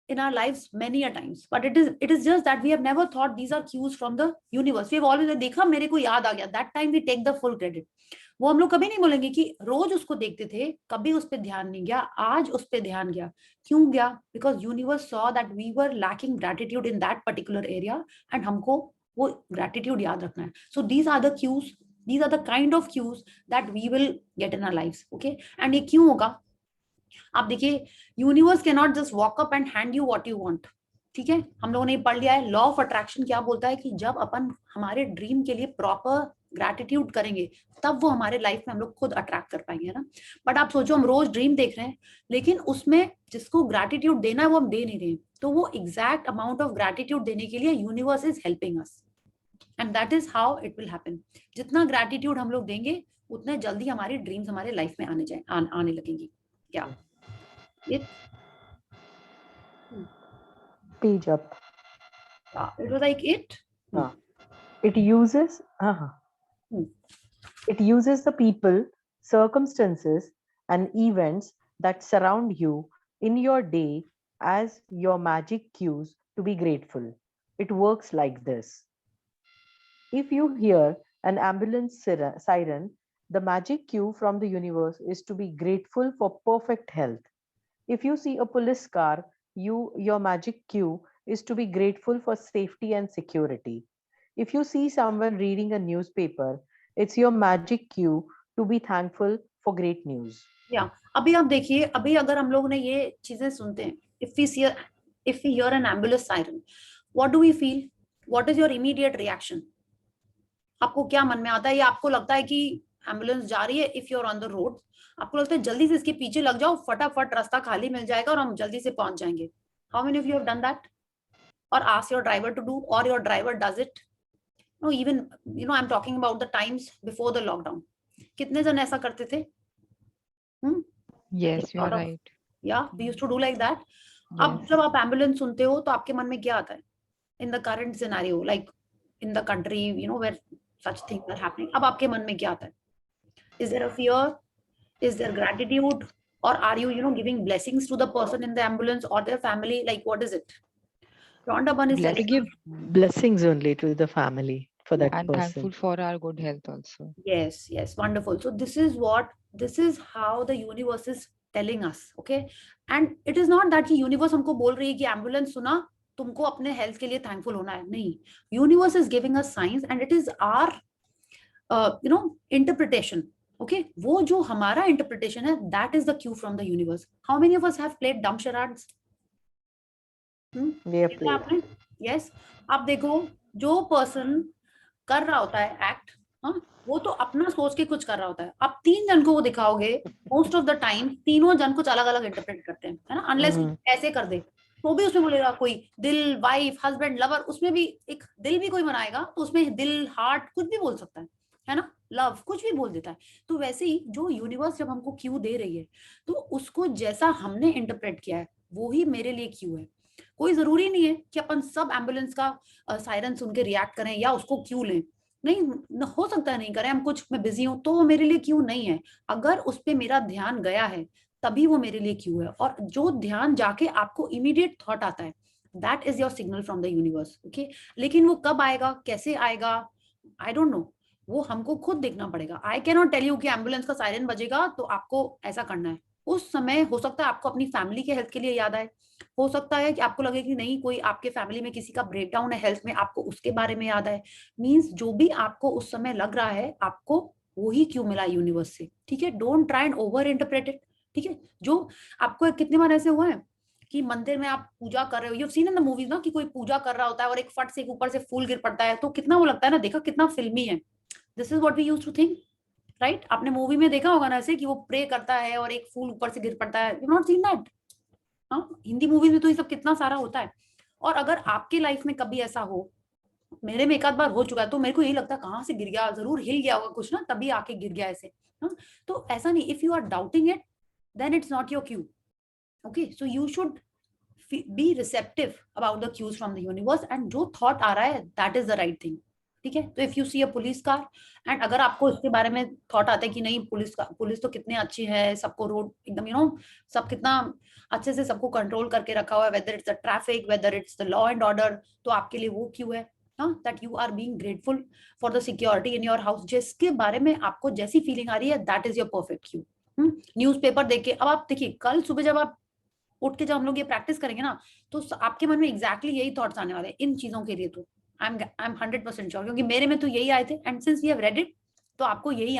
in our lives many a times, but it is just that we have never thought these are cues from the universe. We have always देखा मेरे को याद आ गया, that time we take the full credit. वो हम लोग कभी नहीं बोलेंगे कि रोज उसको देखते थे, कभी उस पर ध्यान नहीं गया, आज उस पर ध्यान गया. क्यों गया? Because universe saw that we were lacking gratitude in that particular area and हमको वो gratitude याद रखना है. So these are the cues, these are the kind of cues that we will get in our lives. Okay, and ये क्यों होगा? आप देखिए, universe can not just walk up and hand you what you want. ठीक है, हम लोगों ने पढ़ लिया है लॉ ऑफ अट्रैक्शन क्या बोलता है कि जब अपन हमारे ड्रीम के लिए प्रॉपर ग्रैटिट्यूड करेंगे तब वो हमारे लाइफ में हम लोग खुद अट्रैक्ट कर पाएंगे, है ना। बट आप सोचो हम रोज ड्रीम देख रहे हैं लेकिन उसमें जिसको ग्रैटिट्यूड देना है वो हम दे नहीं रहे, तो वो एग्जैक्ट अमाउंट ऑफ ग्रैटिट्यूड देने के लिए universe is helping us and that is how it will happen. जितना ग्रैटिट्यूड हम लोग देंगे उतने जल्दी हमारी ड्रीम्स हमारे लाइफ में आने लगेंगी। क्या Page up. it was like it It uses it uses the people, circumstances, and events that surround you in your day as your magic cues to be grateful. It works like this. If you hear an ambulance siren, the magic cue from the universe is to be grateful for perfect health. If you see a police car, your magic cue is to be grateful for safety and security. If you see someone reading a newspaper, it's your magic cue to be thankful for great news. या अभी आप देखिए, अभी अगर हम लोग ने ये चीजें सुनते हैं, if we hear an ambulance siren, what do we feel? What is your immediate reaction? आपको क्या मन में आता है? या आपको लगता है कि एम्बुलेंस जा रही है, if you are on the road आपको लगता है जल्दी से इसके पीछे लग जाओ, फटाफट रास्ता खाली मिल जाएगा और हम जल्दी से पहुंच जाएंगे? How many of you have done that or ask your driver to do, or your driver does it? No, even I am talking about the times before the lockdown, कितने जन ऐसा करते थे? Yes, you are right. या we used to do like that. अब जब आप ambulance सुनते हो तो आपके मन में क्या आता है in the current scenario, like in the country where such things are happening? अब आपके मन में क्या आता है? Is there a fear? Is there gratitude? or are you giving blessings to the person in the ambulance or their family? Like what is it? Rhonda Bunny says To give Blessings only to the family for that and person. thankful for our good health also. yes, wonderful. So this is how the universe is telling us, okay? And it is not that कि universe हमको बोल रही है कि ambulance सुना तुमको अपने health के लिए thankful होना है, नहीं। universe is giving us signs and it is our interpretation, okay? वो जो हमारा interpretation है, that is the cue from the universe. How many of us have played dumb charades? We have played. yes, आप देखो जो person कर रहा होता है एक्ट, वो तो अपना सोच के कुछ कर रहा होता है। आप 3 जन को वो दिखाओगे, मोस्ट ऑफ द टाइम तीनों जन कुछ अलग अलग इंटरप्रेट करते हैं, है ना। अनलेस ऐसे कर दे तो भी उसमें बोलेगा कोई दिल, वाइफ, हस्बैंड, लवर, उसमें भी एक दिल भी कोई बनाएगा तो उसमें दिल, हार्ट कुछ भी बोल सकता है ना, लव कुछ भी बोल देता है। तो वैसे ही जो यूनिवर्स जब हमको क्यू दे रही है तो उसको जैसा हमने इंटरप्रेट किया है वो ही मेरे लिए क्यू है। कोई जरूरी नहीं है कि अपन सब एम्बुलेंस का सायरन सुन के रिएक्ट करें या उसको क्यू लें, नहीं हो सकता है नहीं करें, हम कुछ मैं बिजी हूं तो वो मेरे लिए क्यू नहीं है। अगर उस पे मेरा ध्यान गया है तभी वो मेरे लिए क्यू है। और जो ध्यान जाके आपको इमीडिएट थॉट आता है, that is your signal from the universe, okay. लेकिन वो कब आएगा, कैसे आएगा, आई डोंट नो, वो हमको खुद देखना पड़ेगा। I can not tell you कि एम्बुलेंस का सायरन बजेगा तो आपको ऐसा करना है। उस समय हो सकता है आपको अपनी फैमिली के हेल्थ के लिए याद आए, हो सकता है कि आपको लगे कि नहीं कोई आपके फैमिली में किसी का ब्रेकडाउन है हेल्थ में, आपको उसके बारे में याद आए। मींस जो भी आपको उस समय लग रहा है आपको वही क्यों मिला यूनिवर्स से, ठीक है। Don't try and over interpret it, ठीक है। जो आपको कितनी बार ऐसे हुआ है कि मंदिर में आप पूजा कर रहे हो, you have seen in the movies ना, कि कोई पूजा कर रहा होता है और एक फट से ऊपर से फूल गिर पड़ता है, तो कितना वो लगता है ना, देखा कितना फिल्मी है। This is what we used to think, right. आपने मूवी में देखा होगा ना ऐसे कि वो प्रे करता है और एक फूल ऊपर से गिर पड़ता है, you not seen that? Hindi movies में तो ये सब कितना सारा होता है। और अगर आपके लाइफ में कभी ऐसा हो, मेरे में एक आध बार हो चुका है, तो मेरे को यही लगता है कहाँ से गिर गया, जरूर हिल गया होगा कुछ ना, तभी आके गिर गया ऐसे। तो ऐसा नहीं, if you are doubting it then it's not your cue, okay. So you should be receptive about the cues from the universe, and जो थॉट आ रहा है that is the right thing, ठीक है। तो if you see a police car and अगर आपको इसके बारे में थॉट आता है कि नहीं पुलिस तो कितने अच्छी है, सबको रोड एकदम सब कितना अच्छे से सबको कंट्रोल करके रखा हुआ है, whether it's the traffic, whether it's the law and order, तो आपके लिए वो क्यों है, that you are being grateful for the security in your house. जिसके बारे में आपको जैसी फीलिंग आ रही है that is your perfect cue. Newspaper देख के अब आप देखिए, कल सुबह जब आप उठ के जब हम लोग ये प्रैक्टिस करेंगे ना, तो आपके मन में एग्जैक्टली यही थॉट्स आने वाले हैं इन चीजों के लिए। तो आई एम 100% श्योर, क्योंकि मेरे में तो यही आए थे, and since we have read it तो आपको यही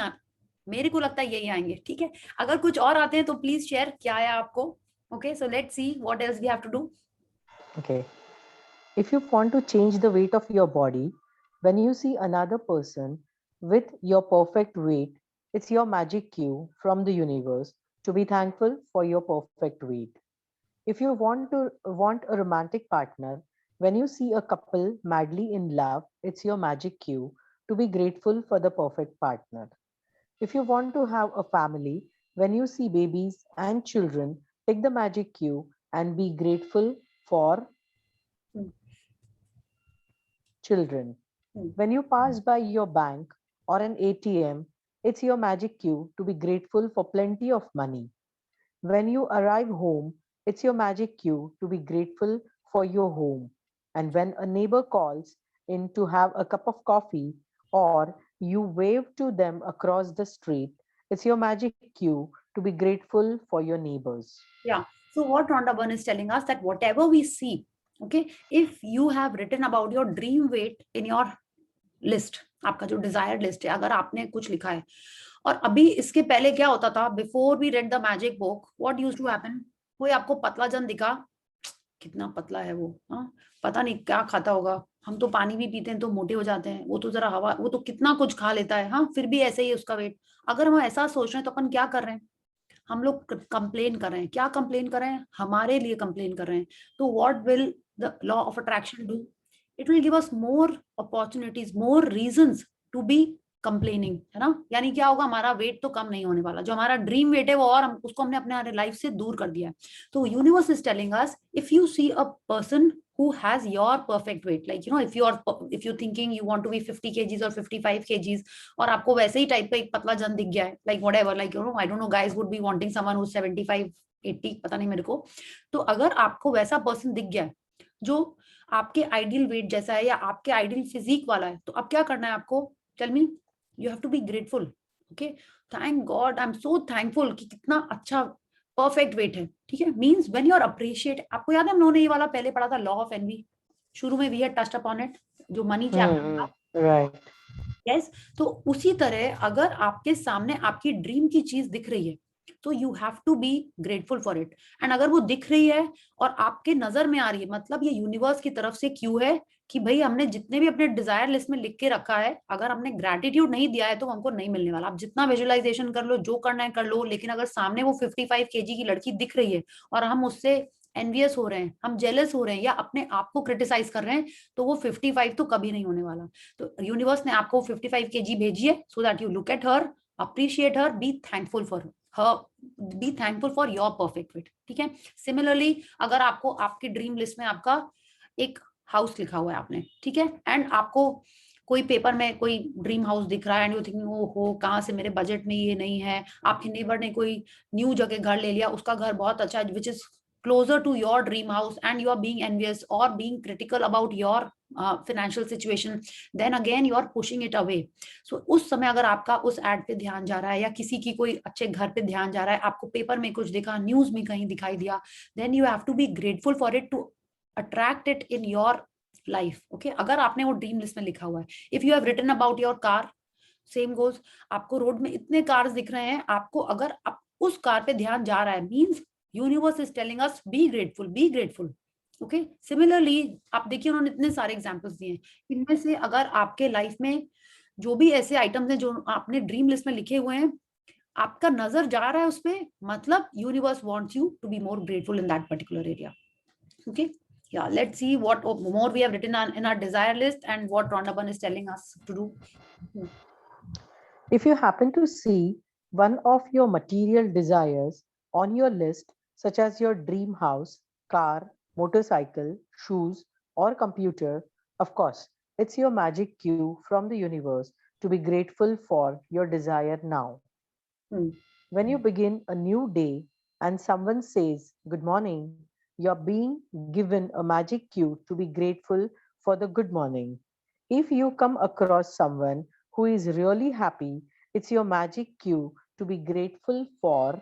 मेरे को लगता है यही आएंगे, ठीक है। अगर कुछ और आते हैं तो प्लीज शेयर क्या आया आपको, okay. So let's see what else we have to do. Okay. If you want to change the weight of your body, when you see another person with your perfect weight, it's your magic cue from the universe to be thankful for your perfect weight. If you want a romantic partner, when you see a couple madly in love, it's your magic cue to be grateful for the perfect partner. If you want to have a family, when you see babies and children, take the magic cue and be grateful for children. When you pass by your bank or an ATM, it's your magic cue to be grateful for plenty of money. When you arrive home, it's your magic cue to be grateful for your home. And when a neighbor calls in to have a cup of coffee or you wave to them across the street, it's your magic cue to be grateful for your neighbors. Yeah. So what Rhonda Byrne is telling us that whatever we see, okay, if you have written about your dream weight in your list, आपका जो desired list है, अगर आपने कुछ लिखा है, और अभी इसके पहले क्या होता था, before we read the magic book, what used to happen, कोई आपको पतला जन दिखा, कितना पतला है वो, हाँ, पता नहीं क्या खाता होगा, हम तो पानी भी पीते हैं तो मोटे हो जाते हैं, वो तो जरा हवा, वो तो कितना कुछ खा लेता है, हाँ, फिर भी ऐसे ही उसका वेट। अगर हम ऐसा सोच रहे हैं तो अपन क्या कर रहे हैं, हम लोग कंप्लेन कर रहे हैं। क्या कंप्लेन कर रहे हैं, हमारे लिए कंप्लेन कर रहे हैं। तो what will the law of attraction do, it will give us more opportunities, more reasons to be complaining, है ना। यानी क्या होगा, हमारा वेट तो कम नहीं होने वाला, जो हमारा ड्रीम वेट है वो और हम उसको हमने अपने लाइफ से दूर कर दिया है। तो universe is telling us, if you see a person who has your perfect weight, like if you're thinking you want to be 50 kgs or 55 kgs, और आपको वैसे ही टाइप का एक पतला जन दिख गया है, like whatever, like I don't know, guys would be wanting someone who's 75 80, पता नहीं मेरे को। तो अगर आपको वैसा पर्सन दिख गया है जो आपके आइडियल वेट जैसा है या आपके आइडियल फिजिक वाला है, तो अब क्या करना है आपको, tell me, you have to be grateful, okay, thank god, I am so thankful कि कितना अच्छा परफेक्ट वेट है, ठीक है। Means when you are appreciate, आपको याद है हम लोगों ने ये वाला पहले पढ़ा था, लॉ ऑफ एनवी, शुरू में we had touched upon it, जो मनी चैप्टर था, राइट। यस। तो उसी तरह अगर आपके सामने आपकी ड्रीम की चीज दिख रही है तो you have to be grateful for it. And अगर वो दिख रही है और आपके नजर में आ रही है, मतलब ये यूनिवर्स की तरफ से क्यू है कि भाई हमने जितने भी अपने डिजायर लिस्ट में लिख के रखा है, अगर हमने ग्रेटिट्यूड नहीं दिया है तो हमको नहीं मिलने वाला। आप जितना विजुअलाइजेशन कर लो, जो करना है कर लो, लेकिन अगर सामने वो 55 kg की लड़की दिख रही है और हम उससे एनवियस हो रहे हैं, हम जेलस हो रहे हैं या अपने आप को क्रिटिसाइज कर रहे हैं, तो वो 55 तो कभी नहीं होने वाला। तो यूनिवर्स ने आपको 55 kg भेजी है so that you look at her, appreciate her, be thankful for her, be thankful for your perfect weight, ठीक है। सिमिलरली अगर आपको आपकी ड्रीम लिस्ट में आपका एक हाउस लिखा हुआ है आपने, ठीक है, एंड आपको कोई पेपर में कोई ड्रीम हाउस दिख रहा है एंड यू थिंकिंग ओ हो कहाँ से, मेरे बजट में ये नहीं है, आपके नेबर ने कोई न्यू जगह घर ले लिया, उसका घर बहुत अच्छा है which is closer to your dream house, and you are being envious or being critical about your financial situation, then again you are pushing it away. So उस समय अगर आपका उस एड पे ध्यान जा रहा है या किसी की कोई अच्छे घर पे ध्यान जा रहा है, आपको पेपर में कुछ दिखा, न्यूज में कहीं दिखाई दिया, then you have to be grateful for it to attract it in your life, okay। अगर आपने वो ड्रीम लिस्ट में लिखा हुआ है, if you have written about your car, same goes, आपको रोड में इतने कार्स दिख रहे हैं, आपको अगर आप उस कार पे ध्यान जा रहा है, means universe is telling us be grateful, B grateful, okay. Similarly आप देखिए उन्होंने इतने सारे एग्जांपल्स दिए, इनमें से अगर आपके लाइफ में जो भी ऐसे आइटम्स हैं जो आपने ड्रीम लिस्ट में लिखे हुए हैं, आपका नजर जा रहा है उस पे, मतलब universe wants you to be more grateful in that particular area, okay. Yeah, let's see what more we have written in our desire list and what Rhonda Byrne is telling us to do. If you happen to see one of your material desires on your list, such as your dream house, car, motorcycle, shoes, or computer, of course, it's your magic cue from the universe to be grateful for your desire now. When you begin a new day and someone says, "Good morning," you're being given a magic cue to be grateful for the good morning. If you come across someone who is really happy, it's your magic cue to be grateful for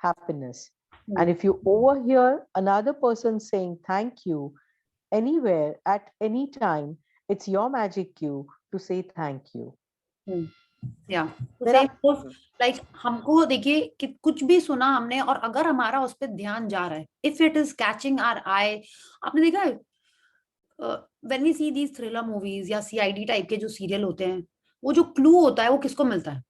happiness. And if you overhear another person saying thank you anywhere at any time, it's your magic cue to say thank you. Yeah. तो There same are goes, like हमको देखिए कि कुछ भी सुना हमने और अगर हमारा उस पर ध्यान जा रहा है, if it is catching our eye, आपने देखा है when we see these thriller movies या CID टाइप के जो सीरियल होते हैं, वो जो क्लू होता है वो किसको मिलता है?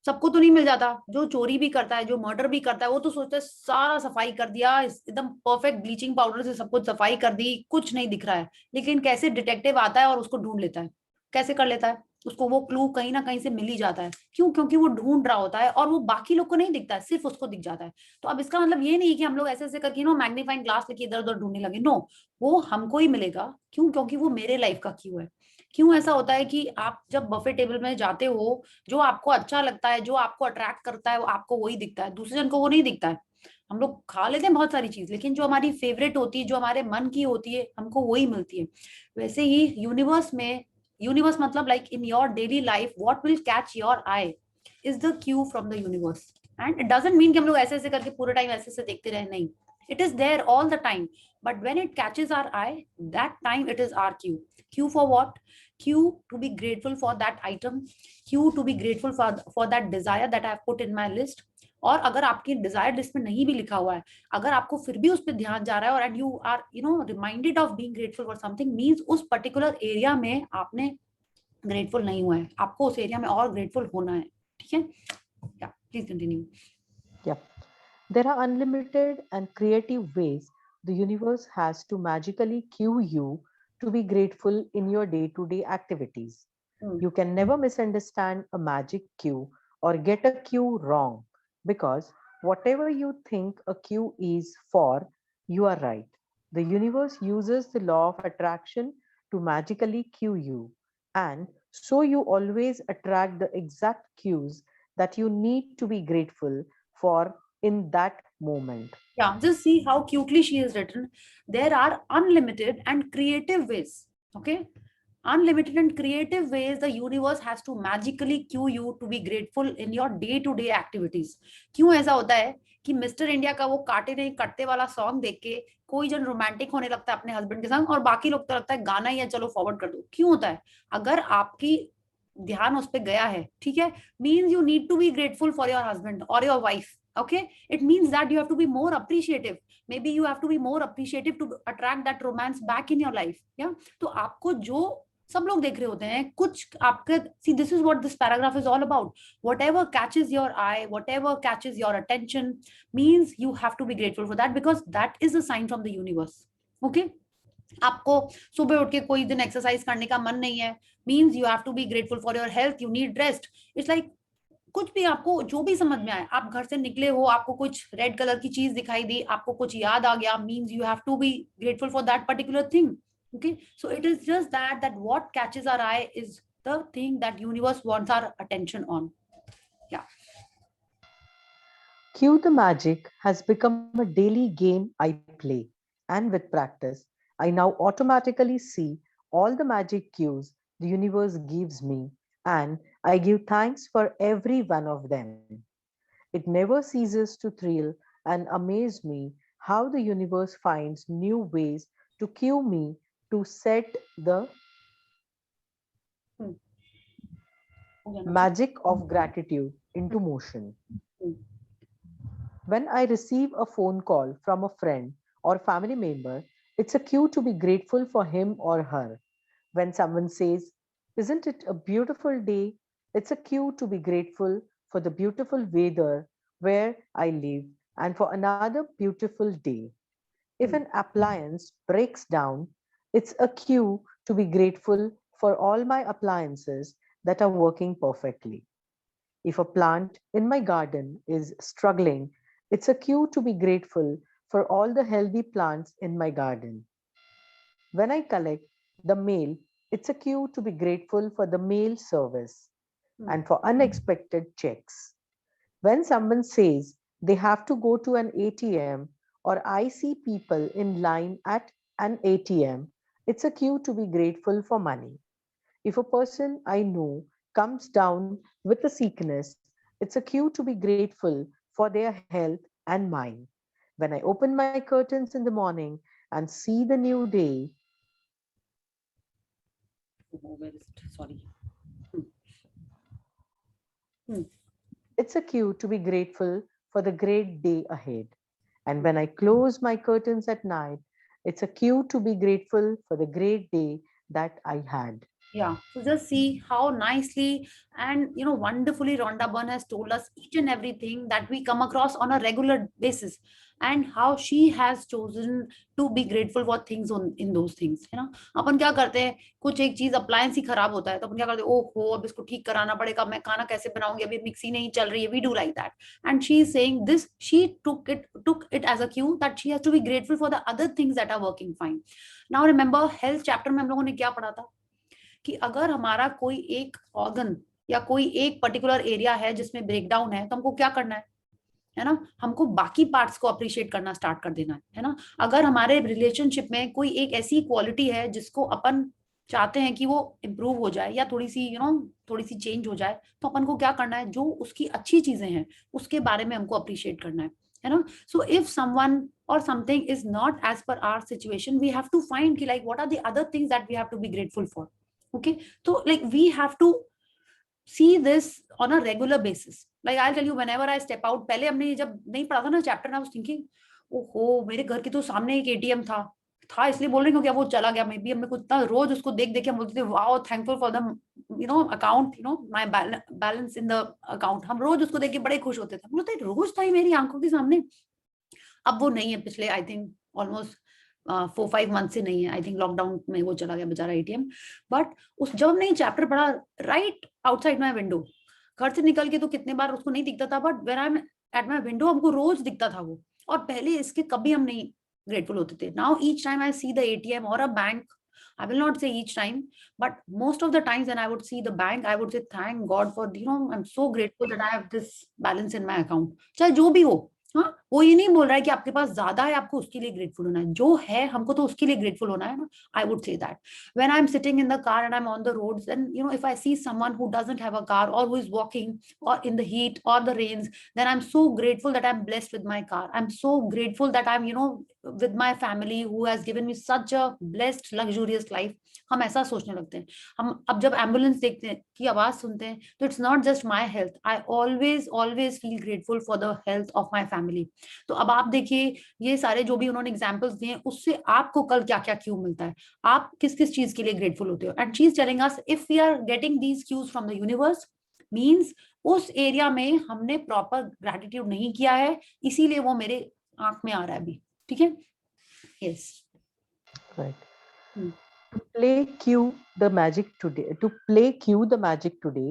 सबको तो नहीं मिल जाता। जो चोरी भी करता है, जो मर्डर भी करता है, वो तो सोचता है सारा सफाई कर दिया, एकदम परफेक्ट ब्लीचिंग पाउडर से सब कुछ सफाई कर दी, कुछ नहीं दिख रहा है। लेकिन कैसे डिटेक्टिव आता है और उसको ढूंढ लेता है, कैसे कर लेता है? उसको वो क्लू कहीं ना कहीं से मिल ही जाता है। क्यों? क्योंकि वो ढूंढ रहा होता है और वो बाकी लोग को नहीं दिखता है, सिर्फ उसको दिख जाता है। तो अब इसका मतलब ये नहीं है कि हम लोग ऐसे ऐसे करके मैग्नीफाइंग ग्लास लेके इधर उधर ढूंढने लगे। नो, वो हमको ही मिलेगा। क्यों? क्योंकि वो मेरे लाइफ का क्यू है। क्यों ऐसा होता है कि आप जब बफे टेबल में जाते हो, जो आपको अच्छा लगता है, जो आपको अट्रैक्ट करता है, वो आपको वही दिखता है, दूसरे जन को वो नहीं दिखता है। हम लोग खा लेते हैं बहुत सारी चीज, लेकिन जो हमारी फेवरेट होती है, जो हमारे मन की होती है, हमको वही मिलती है। वैसे ही यूनिवर्स में, यूनिवर्स मतलब like in your daily life what will catch your I is the Q from the universe. And it doesn't mean कि हम लोग ऐसे ऐसे करके पूरे टाइम ऐसे ऐसे देखते रहे, नहीं। It is there all the time, but when it catches our eye, that time it is our cue. Cue for what? Q to be grateful for that item, Q to be grateful for that desire that I have put in my list. और अगर आपकी Dzire list में नहीं भी लिखा हुआ है, अगर आपको फिर भी उस पर ध्यान जा रहा है और and you are reminded of being grateful for something, means उस पर्टिकुलर एरिया में आपने ग्रेटफुल नहीं हुआ है, आपको उस एरिया में और ग्रेटफुल होना है। ठीक है? या please continue. Yeah. There are unlimited and creative ways the universe has to magically cue you to be grateful in your day to day activities. You can never misunderstand a magic cue or get a cue wrong because whatever you think a cue is for, you are right. The universe uses the law of attraction to magically cue you, and so you always attract the exact cues that you need to be grateful for in that moment. Yeah, just see how cutely she is written. There are unlimited and creative ways. Okay? Unlimited and creative ways the universe has to magically cue you to be grateful in your day to day activities. क्यों ऐसा होता है कि mister India का वो काटे नहीं कटते वाला सॉन्ग देख के कोई जन रोमांटिक होने लगता है अपने हस्बैंड के संग और बाकी लोग तो लगता है गाना ही है, चलो फॉरवर्ड कर दो। क्यों होता है? अगर आपकी ध्यान उस पर गया है, ठीक है, means you need to be grateful for your husband और your wife. Okay, it means that you have to be more appreciative. Maybe you have to be more appreciative to attract that romance back in your life. Yeah, तो आपको जो सब लोग देख रहे होते हैं कुछ आपके, see this is what this paragraph is all about. Whatever catches your eye, whatever catches your attention, means you have to be grateful for that because that is a sign from the universe. Okay, आपको सुबह उठ के कोई दिन exercise करने का मन नहीं है, means you have to be grateful for your health, you need rest. It's like कुछ भी आपको जो भी समझ में आए, आप घर से निकले हो, आपको कुछ रेड कलर की चीज दिखाई दी, आपको कुछ याद आ गया, means you have to be grateful for that particular thing. Okay, so it is just that what catches our eye is the thing that universe wants our attention on. Yeah. Cue the Magic has become a daily game I play, and with practice, I now automatically see all the magic cues the universe gives me, and I give thanks for every one of them. It never ceases to thrill and amaze me how the universe finds new ways to cue me to set the magic of gratitude into motion. When I receive a phone call from a friend or family member, it's a cue to be grateful for him or her. When someone says, "Isn't it a beautiful day?" it's a cue to be grateful for the beautiful weather where I live and for another beautiful day. If an appliance breaks down, it's a cue to be grateful for all my appliances that are working perfectly. If a plant in my garden is struggling, it's a cue to be grateful for all the healthy plants in my garden. When I collect the mail, it's a cue to be grateful for the mail service and for unexpected checks. When someone says they have to go to an ATM or I see people in line at an ATM, it's a cue to be grateful for money. If a person I know comes down with a sickness, it's a cue to be grateful for their health and mine. When I open my curtains in the morning and see the new day, Sorry. It's a cue to be grateful for the great day ahead. And when I close my curtains at night, it's a cue to be grateful for the great day that I had. Yeah, so just see how nicely and wonderfully Rhonda Byrne has told us each and everything that we come across on a regular basis, and how she has chosen to be grateful for things in those things. अपन क्या करते हैं, कुछ एक चीज appliance ही खराब होता है तो अपन क्या करते हैं, ओहो अब इसको ठीक कराना पड़ेगा, मैं खाना कैसे बनाऊंगी, अभी मिक्सी नहीं चल रही है, we do like that. And she is saying this, she took it as a cue that she has to be grateful for the other things that are working fine. Now remember, health chapter में हम लोगों ने क्या पढ़ा था कि अगर हमारा कोई एक ऑर्गन या कोई एक पर्टिकुलर एरिया है जिसमें ब्रेकडाउन है तो हमको क्या करना है ना, हमको बाकी पार्ट्स को अप्रिशिएट करना स्टार्ट कर देना है ना. अगर हमारे रिलेशनशिप में कोई एक ऐसी क्वालिटी है जिसको अपन चाहते हैं कि वो इम्प्रूव हो जाए या थोड़ी सी थोड़ी सी चेंज हो जाए, तो अपन को क्या करना है, जो उसकी अच्छी चीजें हैं उसके बारे में हमको अप्रिशिएट करना है ना. So if someone or something is not as per our situation, we have to find ki, like what are the other things that we have to be grateful for. Okay, so like we have to see this on a regular basis. Like I'll tell you, whenever I step out, पहले हमने जब नहीं पढ़ा था ना chapter, I was thinking, ओहो मेरे घर के तो सामने एक एटीएम था इसलिए बोल रही हूँ क्या वो चला गया, मे बी हमने कुछ रोज उसको देख देख के हम बोलते थे wow thankful for the account, my balance in the account. हम रोज उसको देख के बड़े खुश होते थे, बोलते रोज था मेरी आंखों के सामने. अब वो नहीं है, पिछले आई थिंक ऑलमोस्ट 4-5 मंथ से नहीं है. आई थिंक लॉकडाउन में वो चला गया बेचारा एटीएम. बट उस जब हमने चैप्टर पढ़ा, राइट आउटसाइड माय विंडो, घर से निकल के तो कितने बार उसको नहीं दिखता था, but when I M at my window हमको रोज दिखता था वो. और पहले इसके कभी हम नहीं ग्रेटफुल होते थे. Now each time I see the ATM or a bank, I will not say each time, but most of the times when I would see the bank, I would say thank God for, I'm so grateful that I have this balance in my account. चाहे जो भी हो, हाँ, वो ये नहीं बोल रहा है कि आपके पास ज्यादा है आपको उसके लिए ग्रेटफुल होना है, जो है हमको तो उसके लिए ग्रेटफुल होना है ना. I would say that when I am sitting in the car and I am on the roads and if I see someone who doesn't have a car और हु इज वॉकिंग और in the heat और the rains, then I am so grateful that I am blessed with my car. I am so grateful that I am with my family who has given me such a blessed luxurious life. हम ऐसा सोचने लगते हैं. हम अब जब ambulance देखते हैं की आवाज सुनते हैं तो it's not just my health, I always feel grateful for the health of my family. तो अब आप देखिए ये सारे जो भी उन्होंने एग्जांपल्स दिए, उससे आपको कल क्या क्या क्यू मिलता है, आप किस किस चीज के लिए ग्रेटफुल होते हो. And she is telling us if we are getting these cues from the universe, means उस एरिया में हमने प्रॉपर ग्रेटिट्यूड नहीं किया है, इसीलिए वो मेरे आंख में आ रहा है अभी. ठीक है. Yes. Right. To play cue the magic today,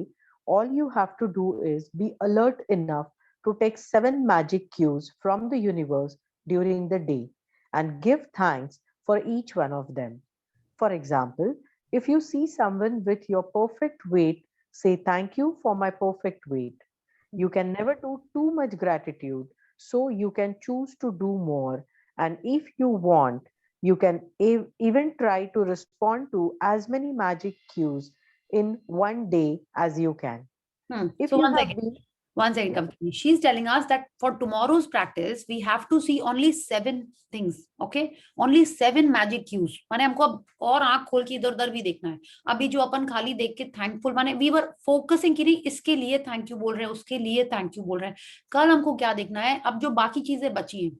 all you have to do is be alert enough to take 7 magic cues from the universe during the day and give thanks for each one of them. For example, if you see someone with your perfect weight, say thank you for my perfect weight. You can never do too much gratitude, so you can choose to do more. And if you want, you can even try to respond to as many magic cues in one day as you can. If so you one second company. She's telling us that for tomorrow's practice, we have to see only 7 things. Okay, only 7 magic cues. माने हमको अब और आंख खोल के इधर उधर भी देखना है. अभी जो अपन खाली देख के थैंकफुल, माने we were focusing कि नहीं इसके लिए थैंक यू बोल रहे हैं, उसके लिए थैंक यू बोल रहे हैं. कल हमको क्या देखना है, अब जो बाकी चीजें बची हैं,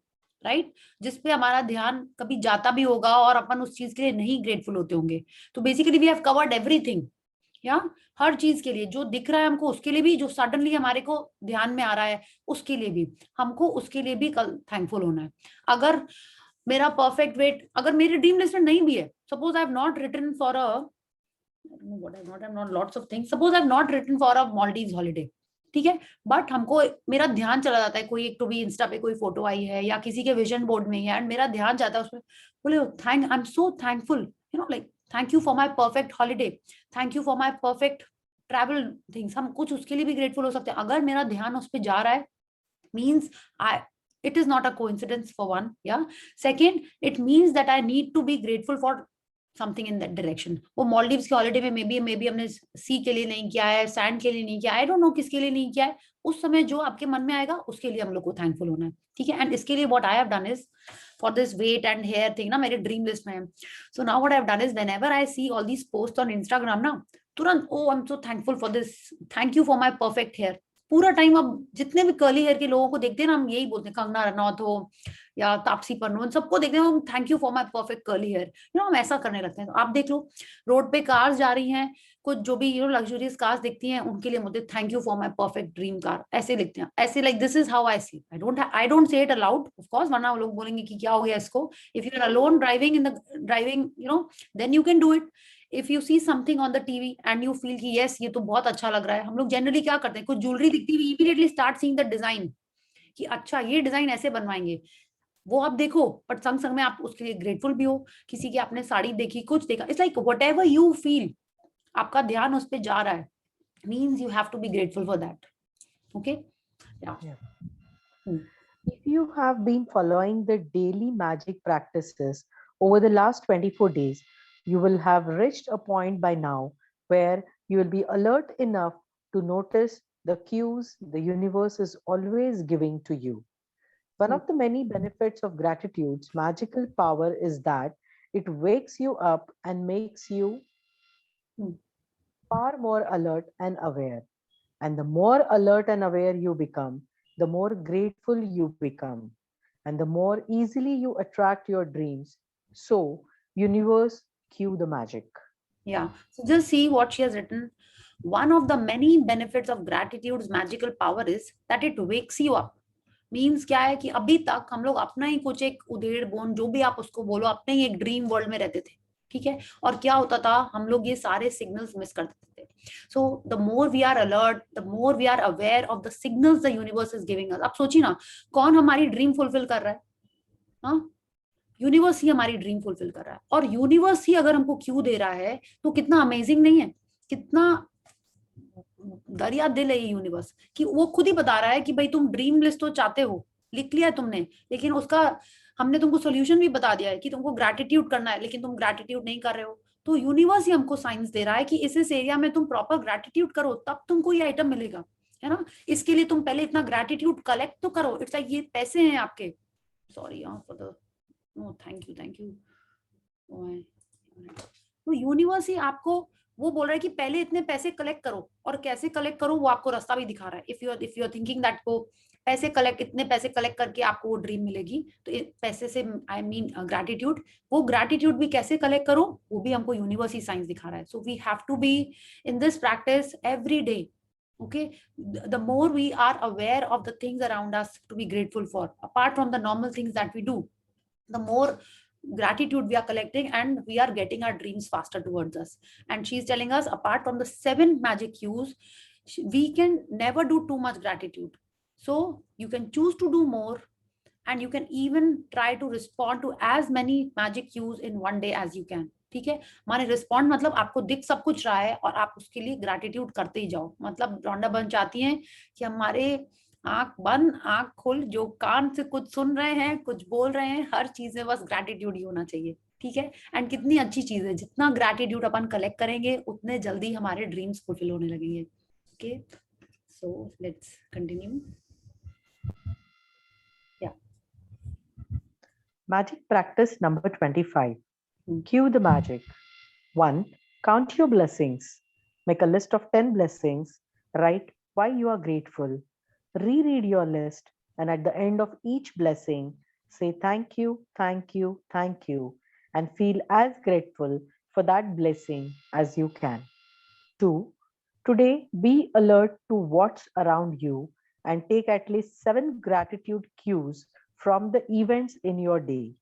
राइट, जिसपे हमारा ध्यान कभी जाता भी होगा और अपन उस चीज के लिए नहीं ग्रेटफुल होते होंगे. तो basically we have covered everything. या हर चीज के लिए जो दिख रहा है हमको, उसके लिए भी, जो सडनली हमारे को ध्यान में आ रहा है उसके लिए भी, हमको उसके लिए भी कल थैंकफुल होना है. अगर मेरा परफेक्ट वेट अगर मेरी ड्रीम लिस्ट में नहीं भी है, suppose I have not written for a Maldives holiday, ठीक है, बट हमको मेरा ध्यान चला जाता है, कोई एक तो भी इंस्टा पे कोई फोटो आई है या किसी के विजन बोर्ड में है एंड मेरा ध्यान जाता है उसमें, बोले आई am so thankful, like thank you for my perfect holiday, thank you for my perfect travel things. हम कुछ उसके लिए भी ग्रेटफुल हो सकते हैं. अगर मेरा ध्यान उस पर जा रहा है, means it is not a coincidence for one. Yeah. Second, it means that I need to be grateful for something in that direction. वो मॉलडीव्स के हॉलिडे में मे बी हमने सी के लिए नहीं किया है, सैंड के लिए नहीं किया, आई डोंट नो किसके लिए नहीं किया है. उस समय जो आपके मन में आएगा उसके लिए हम लोग को थैंकफुल होना है. ठीक है. एंड इसके लिए what I have done is for this weight and hair thing ना, मेरे ड्रीम लिस्ट में है. So now what I have done is whenever I see all these post on Instagram ना, तुरंत oh I am so thankful for this, thank you for my perfect hair. पूरा time अब जितने भी curly hair के लोगों को देखते हैं ना, हम यही बोलते हैं, कंगना रनौत हो या तापसी पन्नू, सबको देखते हैं हम thank you for my perfect curly hair, हम ऐसा करने लगते हैं। तो आप देख लो रोड पे कार्स जा रही हैं, कुछ जो भी लग्जरियस कार्स दिखती हैं, उनके लिए बोलते thank you for my perfect dream car, ऐसे लिखते हैं, ऐसे like this is how I see. I don't say it aloud of course, वरना लोग बोलेंगे कि क्या हो गया इसको। If you are alone driving in the driving then you can do it. If you see something on the TV and you feel कि yes ये तो बहुत अच्छा लग रहा है, हम लोग जनरली क्या करते हैं, कुछ ज्वेलरी दिखती है, immediately start seeing the design कि अच्छा ये डिजाइन ऐसे बनवाएंगे, वो आप देखो, बट संग संग में आप उसके लिए ग्रेटफुल भी हो। किसी की आपने साड़ी देखी, कुछ देखा, it's like whatever you feel, आपका ध्यान उस पर जा रहा है, means you have to be grateful for that. Okay, If you have been following the daily magic practices over the last 24 days, you will have reached a point by now where you will be alert enough to notice the cues the universe is always giving to you. One of the many benefits of gratitude's magical power is that it wakes you up and makes you far more alert and aware. And the more alert and aware you become, the more grateful you become, and the more easily you attract your dreams. So, universe, cue the magic. Yeah, so just see what she has written. One of the many benefits of gratitude's magical power is that it wakes you up. Means क्या है कि अभी तक हम लोग अपना ही कुछ एक उधेड़ बोन, जो भी आप उसको बोलो, अपने ही एक ड्रीम वर्ल्ड में रहते थे, ठीक है। और क्या होता था, हम लोग ये सारे सिग्नल्स मिस कर देते थे। So the more we are alert, the more we are aware of the signals the universe is giving us. आप सोचिए ना, कौन हमारी ड्रीम फुलफिल कर रहा है? हाँ, यूनिवर्स ही हमारी ड्रीम फुलफिल कर रहा है। और यूनिवर्स ही अगर हमको क्यों दे रहा है, तो कितना अमेजिंग नहीं है, कितना दरिया दिल है ये यूनिवर्स, कि वो खुद ही बता रहा है कि भाई तुम ड्रीम लिस्ट तो चाहते हो, लिख लिया है तुमने, लेकिन उसका हमने तुमको सोल्यूशन भी बता दिया है कि तुमको ग्रैटिट्यूड करना है, लेकिन तुम ग्रैटिट्यूड नहीं कर रहे हो। तो यूनिवर्स ही हमको साइंस दे रहा है कि इस एरिया में तुम प्रॉपर ग्रैटिट्यूड करो, तब तुमको ये आइटम मिलेगा, है ना। इसके लिए तुम पहले इतना ग्रैटिट्यूड कलेक्ट तो करो। इट्स लाइक ये पैसे हैं आपके, sorry for the no, thank you. तो यूनिवर्स ही आपको वो बोल रहा है कि पहले इतने पैसे कलेक्ट करो, और कैसे कलेक्ट करो वो आपको रास्ता भी दिखा रहा है। If you are thinking that को पैसे कलेक्ट, इतने पैसे कलेक्ट करके आपको वो ड्रीम मिलेगी, तो पैसे से आई मीन ग्रैटिट्यूड, वो ग्रैटिट्यूड भी कैसे कलेक्ट करो वो भी हमको यूनिवर्स ही साइंस दिखा रहा है। So we have to be in this practice every day. Okay, the more we are aware of the things around us to be grateful for, apart from the normal things that we do, the more gratitude we are collecting, and we are getting our dreams faster towards us. And she's telling us, apart from the 7 magic cues, we can never do too much gratitude. So you can choose to do more, and you can even try to respond to as many magic cues in one day as you can. ठीक है, माने respond मतलब आपको दिख सब कुछ रहा है और आप उसके लिए ग्रैटिट्यूड करते ही जाओ। मतलब रॉन्डा बन चाहती हैं कि हमारे आंख बंद आंख खुल, जो कान से कुछ सुन रहे हैं, कुछ बोल रहे हैं, हर चीज में बस ग्रैटिट्यूड ही होना चाहिए, ठीक है। एंड कितनी अच्छी चीज है, जितना ग्रैटिट्यूड अपन कलेक्ट करेंगे उतने जल्दी हमारे ड्रीम्स फुलफिल होने लगेंगे। Okay, so let's continue. Magic practice number 25. Cue the magic. 1. Count your blessings. Make a list of 10 blessings. Write why you are grateful. Reread your list, and at the end of each blessing, say thank you, thank you, thank you, and feel as grateful for that blessing as you can. 2. Today, be alert to what's around you and take at least 7 gratitude cues from the events in your day.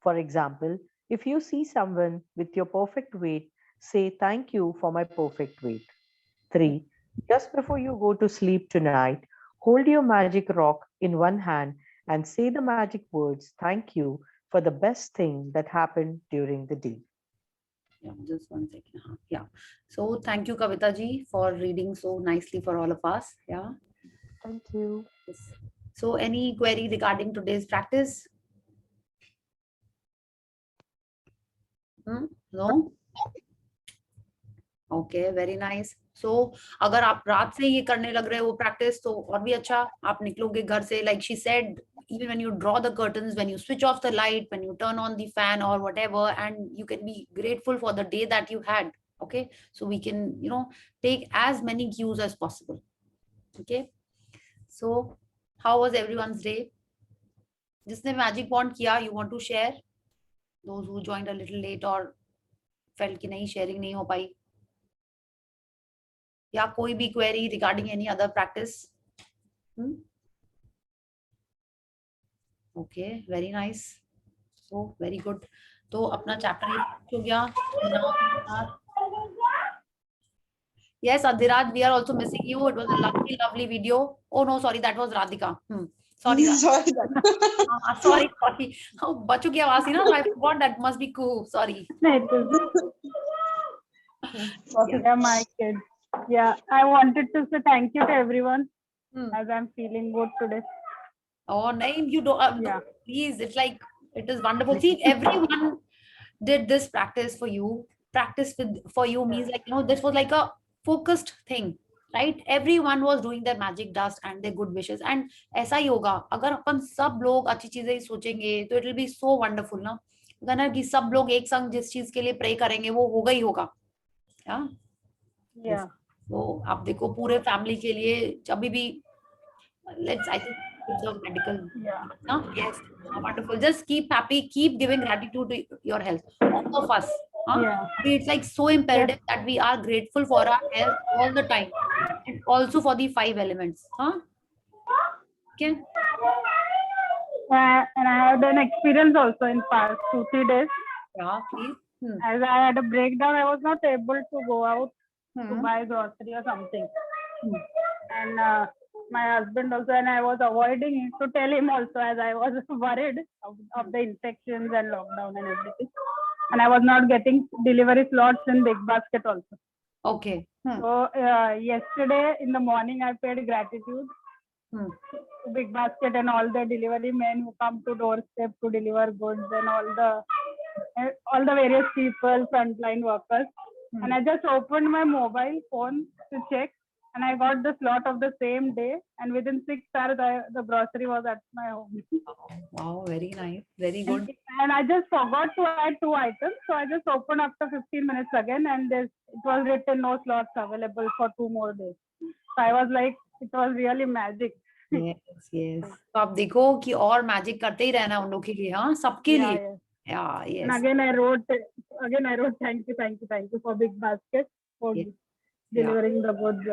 For example, if you see someone with your perfect weight, say thank you for my perfect weight. 3. Just before you go to sleep tonight, hold your magic rock in one hand and say the magic words, thank you for the best thing that happened during the day. Yeah, just one second. Yeah. So thank you, Kavita ji, for reading so nicely for all of us. Yeah. Thank you. Yes. So any query regarding today's practice? No? Okay, very nice. So अगर आप रात से ये करने लग रहे हो practice, तो और भी अच्छा, आप निकलोगे घर से, like she said, even when you draw the curtains, when you switch off the light, when you turn on the fan or whatever, and you can be grateful for the day that you had, Okay, so we can, take as many cues as possible. Okay, so how was everyone's day? जिसने magic wand किया, you want to share? Those who joined a little late or felt कि नहीं sharing नहीं हो पाई, या कोई भी query regarding any other practice? Okay, very nice. So very good. तो अपना chapter हो गया. Yes, Adhiraj, we are also missing you. It was a lovely, lovely video. Oh no, sorry, that was Radhika. Sorry, Radhika. sorry. Oh, बच्चों की आवाज थी ना, so I forgot that must be Kuhu. Sorry. Yeah, my kids. Yeah, I wanted to say thank you to everyone as I'm feeling good today. Oh, nahin, you don't. Yeah. Please, it's like, it is wonderful. See, everyone did this practice for you. Practice for you means like, this was like a focused thing, right? Everyone was doing their magic dust and their good wishes. And ऐसा ही होगा अगर अपन सब लोग अच्छी चीजें ही सोचेंगे तो it will be so wonderful ना, अगर कि सब लोग एक संग जिस चीज के लिए प्रे करेंगे वो होगा ही होगा. Yeah. तो आप देखो पूरे फैमिली के लिए अभी भी let's, I think, observe medical. Yeah. Yes, wonderful. Just keep happy, keep giving gratitude to your health. All of us. Yeah. It's like so imperative that we are grateful for our health all the time, and also for the 5 elements. Okay. And I had an experience also in past 2-3 days. Yeah, please. As I had a breakdown, I was not able to go out to buy grocery or something. And my husband also, and I was avoiding to tell him also, as I was worried of the infections and lockdown and everything. And I was not getting delivery slots in Big Basket also. Okay. So yesterday in the morning, I paid gratitude to Big Basket and all the delivery men who come to doorstep to deliver goods, and all the various people, frontline workers. And I just opened my mobile phone to check, and I got the slot of the same day, and within 6 hours the grocery was at my home. Wow, very nice, very good. And I just forgot to add 2 items, so I just opened after 15 minutes again, and it was written no slots available for 2 more days. So I was like, it was really magic. Yes. तो आप देखो कि और magic करते ही रहना उन लोग के लिए, हाँ, सबके लिए. Yeah, yes. And again I wrote thank you for Big Basket for delivering the goods.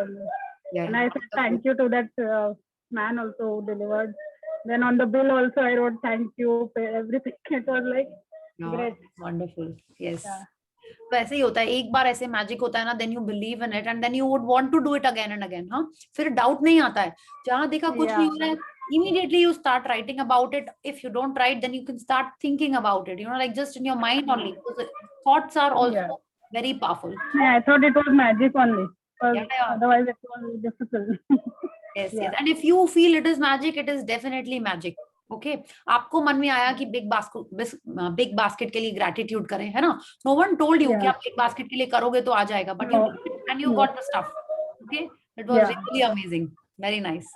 And I said thank you to that man also who delivered. Then on the bill also I wrote thank you, everything. It was like great. Wonderful. Yes. तो ऐसे ही होता है, एक बार ऐसे magic होता है ना, then you believe in it and then you would want to do it again and again. हाँ, फिर डाउट नहीं आता है, जहाँ देखा कुछ नहीं हो रहा है, immediately you start writing about it. If you don't write, then you can start thinking about it, like just in your mind only. Because thoughts are also very powerful. Yeah, I thought it was magic only. Otherwise it was difficult. Yes. And if you feel it is magic, it is definitely magic. Okay, आपको मन में आया कि big basket के लिए gratitude करें, है ना? No one told you कि आप बिग बास्केट के लिए करोगे तो आ जाएगा, but you did it and you got the stuff. Okay, it was really amazing, very nice.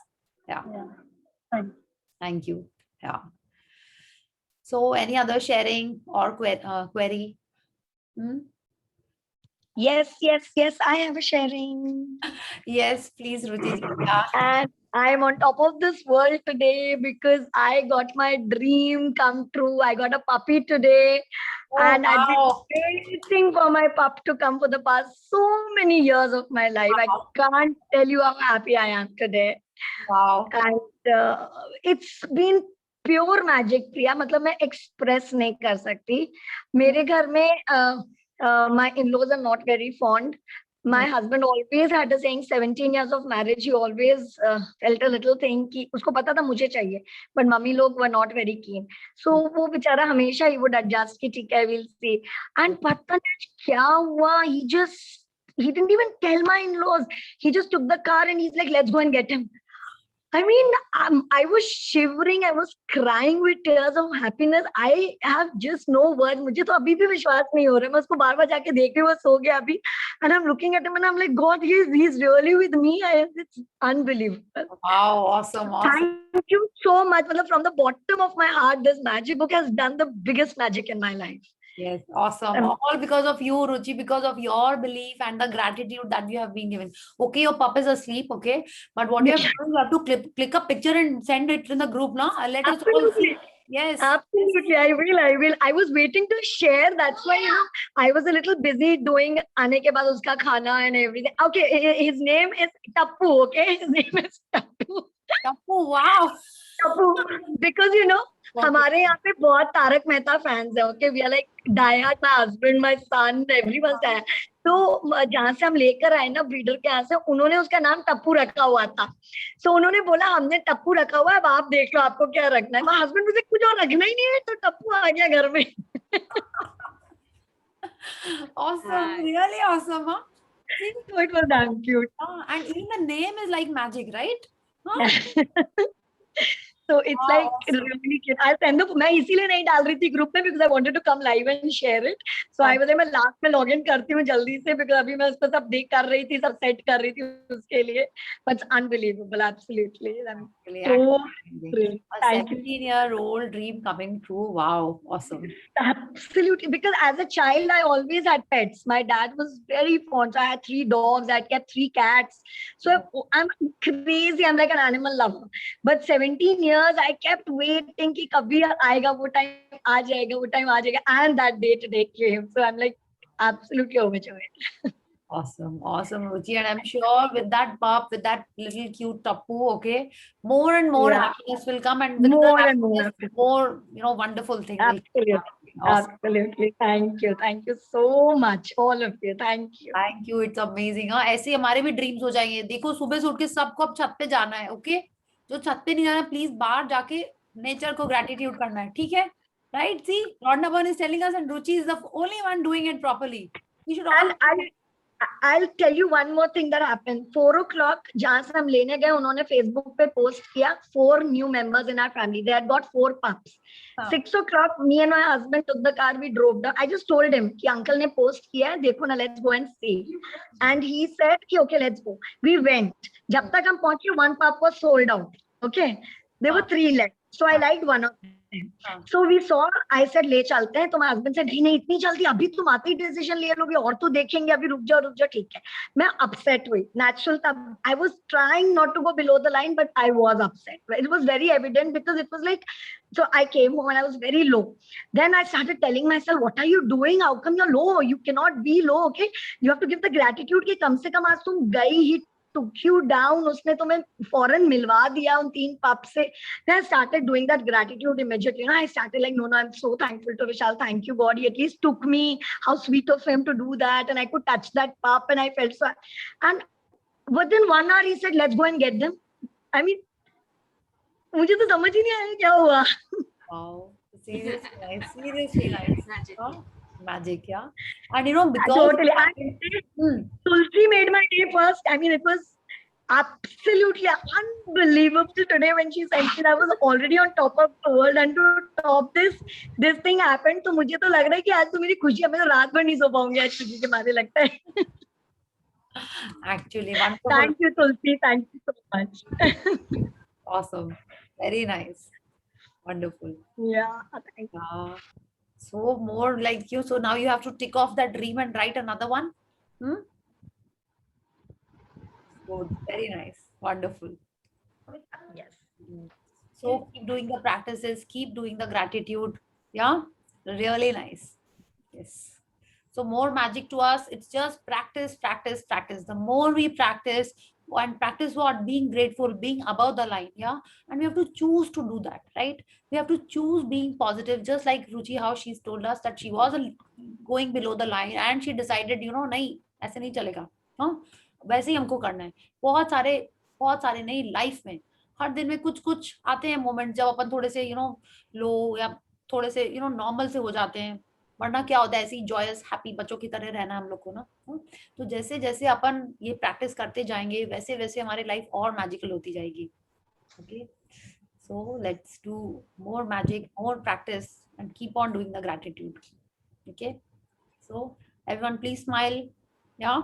Thank you. Yeah. So any other sharing or query? Yes, I have a sharing. Yes, please, Ruchi. And I'm on top of this world today because I got my dream come true. I got a puppy today. And I've been waiting for my pup to come for the past so many years of my life. I can't tell you how happy I am today. Wow. And it's been pure magic, Priya. मतलब मैं express नहीं कर सकती. मेरे घर में my in-laws are not very fond. My husband always had a saying, 17 years of marriage, he always felt a little thing कि उसको पता था मुझे चाहिए, but mummy लोग were not very keen. So वो बेचारा हमेशा he would adjust कि ठीक है, we'll see. And पता नहीं क्या हुआ, he didn't even tell my in-laws. He just took the car and he's like, let's go and get him. I mean, I was shivering. I was crying with tears of happiness. I have just no words. मुझे तो अभी भी विश्वास नहीं हो रहा है. मैं उसको बार-बार जाके देख रही हूँ, वो सो गया अभी. And I'm looking at him and I'm like, God, he's really with me. It's unbelievable. Wow, awesome. Thank you so much. From the bottom of my heart, this magic book has done the biggest magic in my life. Yes, awesome. All because of you, Ruchi, because of your belief and the gratitude that you have been given. Okay, your pup is asleep, okay? But what you have to do, you have to click a picture and send it in the group now. Let us all see. Absolutely. Yes. Absolutely, I will. I was waiting to share. That's why, you know, I was a little busy doing आने के बाद उसका खाना and everything. Okay, his name is Tappu. Okay, his name is Tappu. Tappu, wow. Tappu, because you know, Okay. हमारे यहाँ पे बहुत Tarak Mehta fans है. Okay, we are like diehard. My husband, my son, everyone's diehard. तो जहाँ से हम लेकर आए ना ब्रीडर के यहाँ से, उन्होंने उसका नाम टप्पू रखा हुआ था. सो उन्होंने बोला हमने टप्पू रखा हुआ है, अब आप देख लो आपको क्या रखना है. मेरा हस्बैंड मुझे कुछ और रखना ही नहीं है, तो टप्पू आ गया घर में. Awesome, really awesome, huh? See? So it was damn cute. And even the name is like magic, right? Huh? So it's Wow, like awesome. really cute. I'll send the. मैं इसीलिए नहीं डाल रही थी ग्रुप में because I wanted to come live and share it. So I was like मैं last में log in करती हूँ जल्दी से because अभी मैं उस पर सब देख कर रही थी, सब सेट कर रही थी उसके लिए. But it's unbelievable, absolutely. I'm so thrilled. A Thank you. 17-year-old dream coming true. Wow, awesome. Absolutely, because as a child, I always had pets. My dad was very fond. So I had 3 dogs. I kept 3 cats. So I'm crazy. I'm like an animal lover. But 17 years, I kept waiting कि कभी आएगा वो time आ जाएगा, and that day came. So I'm like absolutely overjoyed. Awesome, Ruchi. And I'm sure with that pup, with that little cute Tappu, okay, more and more Yeah. happiness will come, and with More the and more happiness, more, wonderful things will Absolutely. come. Awesome. Absolutely. Thank you so much, all of you. Thank you. Thank you. It's amazing. हाँ, ऐसे हमारे भी dreams हो जाएंगे. देखो सुबह से उठ के सबको अब छत पे जाना है, ओके? जो छत पे नहीं जाना, प्लीज बाहर जाके नेचर को ग्रेटिट्यूड करना है, ठीक है? Right? See, Rodnaban is telling us, and Ruchi is the only one doing it properly. We should all. And I'll tell you one more thing that happened. 4 o'clock, जहाँ से हम लेने गए, उन्होंने Facebook पे post किया 4 new members in our family. They had got 4 pups. 6 o'clock, me and my husband took the car. We drove down. I just told him कि uncle ने post किया है, देखो ना, let's go and see. And he said कि okay, let's go. We went. जब तक हम पहुंचे, 1 pup was sold out. Okay, there were 3 left. So I liked one of them. So we saw. I said ले चलते हैं. तो my husband said नहीं इतनी जल्दी, अभी तुम आते ही decision ले लोगे, और तो देखेंगे, अभी रुक जाओ, ठीक है. मैं upset हुई. Natural था. I was trying not to go below the line, but I was upset. It was very evident because it was like, so I came home and I was very low. Then I started telling myself, what are you doing? How come you're low? You cannot be low. Okay, you have to give the gratitude कि कम से कम आज तुम गई ही, took you down, उसने तुम्हें फौरन मिलवा दिया उन 3 pup से. Then I started doing that gratitude immediately. I started like, no, I'm so thankful to Vishal. Thank you, God. He at least took me. How sweet of him to do that. And I could touch that pup and I felt so. And within 1 hour, he said, let's go and get them. I mean, मुझे तो समझ ही नहीं आया क्या हुआ. Wow, seriously nice. Magic, yeah. And because totally. Tulsi made my day first. I mean, it was absolutely unbelievable today when she sent it. I was already on top of the world, and to top this thing happened. तो मुझे तो लग रहा है कि आज तो मेरी खुशी है. मैं तो रात भर नहीं सो पाऊंगी आज खुशी के मारे, लगता है. Actually, wonderful. Thank you, Tulsi. Thank you so much. Awesome. Very nice. Wonderful. Yeah. Thank you. So more like you. So now you have to tick off that dream and write another one. Good. Very nice. Wonderful. Yes. So keep doing the practices. Keep doing the gratitude. Yeah. Really nice. Yes. So more magic to us. It's just practice, practice, practice. The more we practice, and practice what? Being grateful, being above the line. Yeah. And we have to choose to do that, right? We have to choose being positive, just like Ruchi, how she's told us that she was going below the line and she decided, नहीं ऐसे नहीं चलेगा, हाँ वैसे ही हमको करना है. बहुत सारे नहीं, लाइफ में हर दिन में कुछ आते हैं मोमेंट जब अपन थोड़े से लो या थोड़े से नॉर्मल से हो जाते हैं. वरना क्या होता है, ऐसी जॉयस हैप्पी बच्चों की तरह रहना हम लोग को ना. तो जैसे जैसे अपन ये प्रैक्टिस करते जाएंगे, वैसे वैसे हमारी लाइफ और मैजिकल होती जाएगी. Okay, so let's do more magic, more practice, and keep on doing the gratitude. Okay, so everyone please smile. Yeah.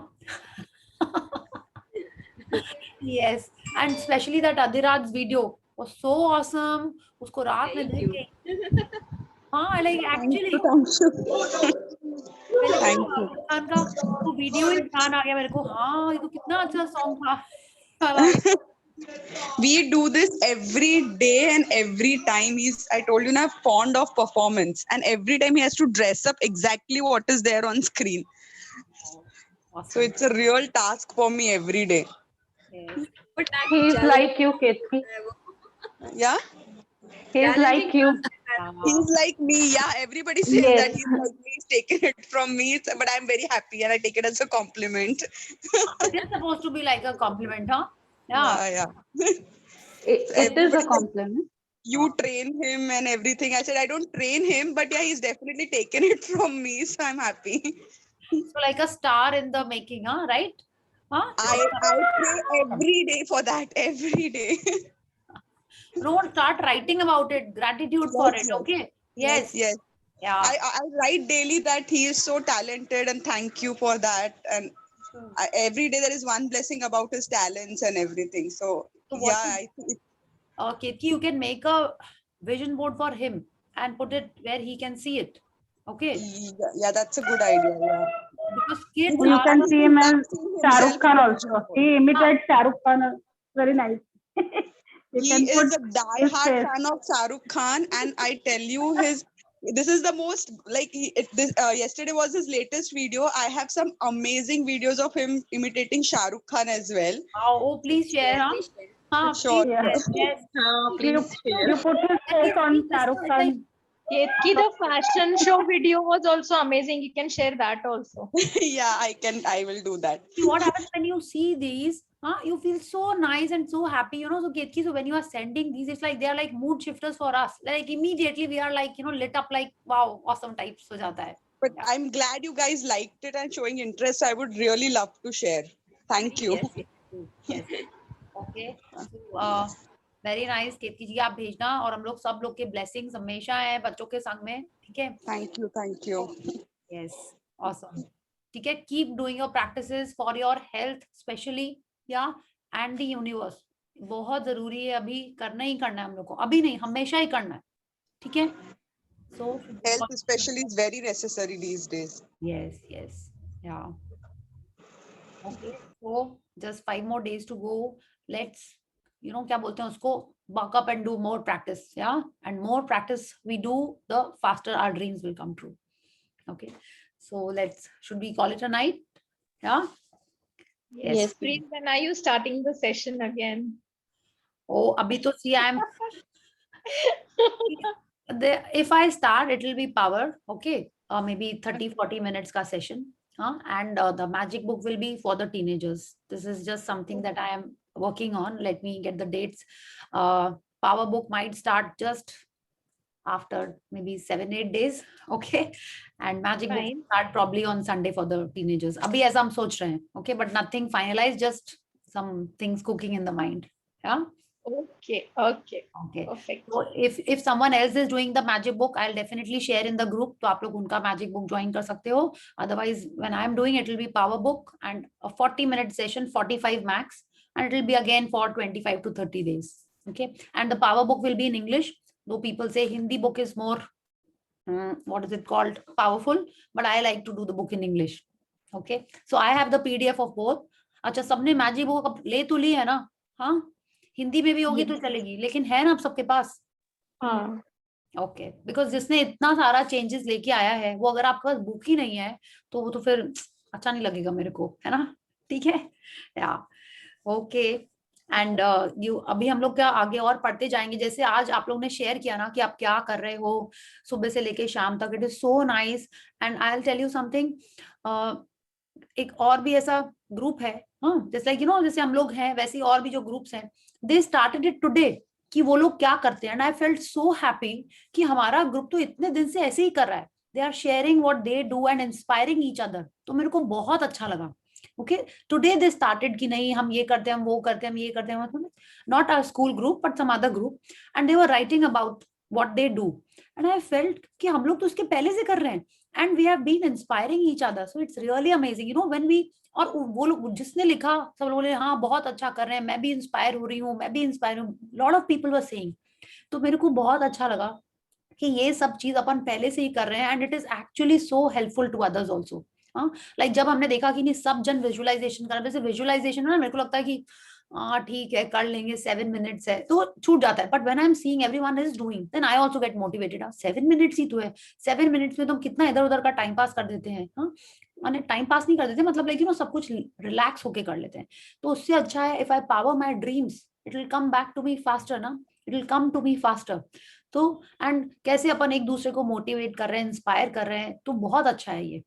Yes, and especially that Adhiraj's video was so awesome. उसको रात में देख के हाँ like actually Thank you. Khan का वो video ही ध्यान आ गया मेरे को, हाँ ये तो कितना अच्छा सॉन्ग था। We do this every day and every time. I told you now, fond of performance, and every time he has to dress up exactly what is there on screen. So it's a real task for me every day. Yes. But He's like you, Ketki. Yeah, He's like you. he's like me. Yeah, everybody says Yes. that he's like me. He's taken it from me, but I'm very happy and I take it as a compliment. It is supposed to be like a compliment, huh? Yeah. Yeah. It is a compliment. You train him and everything. I said I don't train him, but yeah, he's definitely taken it from me, so I'm happy. So like a star in the making, huh? Right? Huh? I pray every day for that. Every day. Don't start writing about it. Gratitude for Yes, it. yes. Okay. Yes. Yes. Yeah. I write daily that he is so talented and thank you for that. And every day there is one blessing about his talents and everything. So So what yeah, I think Ketki, you can make a vision board for him and put it where he can see it. Okay. yeah, that's a good idea. Yeah. Because kids You are can see him as Shah himself Rukh Khan in also. vision board. He imitates Shah Rukh Khan very nice. You He can is put a his die-hard face. fan of Shah Rukh Khan, and I tell you, this is the most like yesterday was his latest video. I have some amazing videos of him imitating Shah Rukh Khan as well. Oh, please share, huh? Huh, Sure. please, Yeah. yes. Please share. You put his face on Shah Rukh Khan. Ketki, the fashion show video was also amazing. You can share that also. Yeah, I will do that. See, what happens when you see these, you feel so nice and so happy, you know. So Ketki, so when you are sending these, it's like they are like mood shifters for us. Like immediately we are like, you know, lit up like wow, awesome types ho jata hai. But I'm glad you guys liked it and showing interest. I would really love to share. Thank you. Yes. Okay. So, very nice, केतकी जी, आप भेजना और हम लोग सब लोग के blessings हमेशा है बच्चों के संग में, ठीक है? Thank you. Yes, awesome. ठीक है, keep doing your practices for your health, especially, yeah, and the universe. बहुत जरूरी है, अभी करना ही करना है हम लोग को, अभी नहीं, हमेशा ही करना है, ठीक है? So Health especially is very necessary these days. Yes, yeah. Okay, so just 5 more days to go. Let's, you know, क्या बोलते हैं उसको, buck up and do more practice, yeah? And more practice we do, the faster our dreams will come true. Okay, so should we call it a night? Yeah? Yes, please. When are you starting the session again? Oh, abhi to see, if I start, it will be power, okay? Maybe 30-40 minutes ka session. And the magic book will be for the teenagers. This is just something that I am working on. Let me get the dates. Power book might start just after maybe 7-8 days, okay? And magic book will start probably on Sunday for the teenagers. Abhi aisa hum soch rahe hain, okay? But nothing finalized, just some things cooking in the mind. Yeah. Okay. Perfect. So if someone else is doing the magic book, I'll definitely share in the group. तो आप लोग उनका magic book join कर सकते हो. Otherwise, when I'm doing it will be power book and a 40-minute session, 45 max, and it will be again for 25 to 30 days. Okay, and the power book will be in English. Though people say Hindi book is more, what is it called, powerful, but I like to do the book in English. Okay, so I have the PDF of both. अच्छा, सबने magic book ले तो ली है ना? हाँ, हिंदी में भी होगी तो चलेगी, लेकिन है ना आप सबके पास? हाँ. ओके, बिकॉज जिसने इतना सारा चेंजेस लेके आया है, वो अगर आपके पास बुक ही नहीं है तो वो तो फिर अच्छा नहीं लगेगा मेरे को, है ना? ठीक है, या ओके. एंड अभी हम लोग क्या आगे और पढ़ते जाएंगे. जैसे आज आप लोग ने शेयर किया ना कि आप क्या कर रहे हो सुबह से लेके शाम तक, it is so nice. And I will tell you something, एक और भी ऐसा ग्रुप है, जैसे यू नो, जैसे हम लोग हैं वैसे और भी जो ग्रुप्स हैं, दे स्टार्टेड इट टुडे, कि वो लोग क्या करते हैं. And I felt so happy कि हमारा ग्रुप तो इतने दिन से ऐसे ही कर रहा है. They are sharing what they do and inspiring each other. तो मेरे को बहुत अच्छा लगा. ओके, टुडे दे स्टार्टेड कि नहीं हम ये करते हैं, हम वो करते हैं, हम ये करते हैं, मतलब not our school group but some other group, and they were writing about what they do. And I felt कि हम लोग तो उसके पहले से कर रहे हैं, and we have been inspiring each other. So it's really amazing, you know, when we, और वो लोग जिसने लिखा सब लोगों ने हाँ बहुत अच्छा कर रहे हैं, मैं भी इंस्पायर हो रही हूँ, मैं भी इंस्पायर हूँ, lot of people were saying. तो मेरे को बहुत अच्छा लगा कि ये सब चीज अपन पहले से ही कर रहे हैं and it is actually so helpful to others also. Like जब हमने देखा कि नहीं सब जन विजुअलाइजेशन कर रहे हैं, जैसे विजुअलाइजेशन ना मेरे को लगता है कि हाँ ठीक है कर लेंगे 7 मिनट्स है तो छूट जाता है, but when I am seeing everyone is doing then I also get motivated. 7 minutes ही तो है, 7 मिनट्स में तो हम कितना इधर उधर का टाइम पास कर देते हैं. माने टाइम पास नहीं कर देते मतलब लेकिन वो सब कुछ रिलैक्स होके कर लेते हैं. तो उससे अच्छा है if I power my dreams it will come back to me faster ना, it will come to me faster. तो एंड कैसे अपन एक दूसरे को मोटिवेट कर रहे हैं, इंस्पायर कर रहे हैं, तो बहुत अच्छा है ये.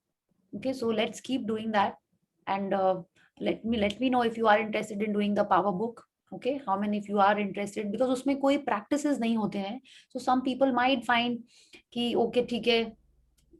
Okay, so let's keep doing that, and let me know if you are interested in doing the power book. Okay, how many if you are interested, because उसमें कोई practices नहीं होते हैं. So some people might find कि okay ठीक है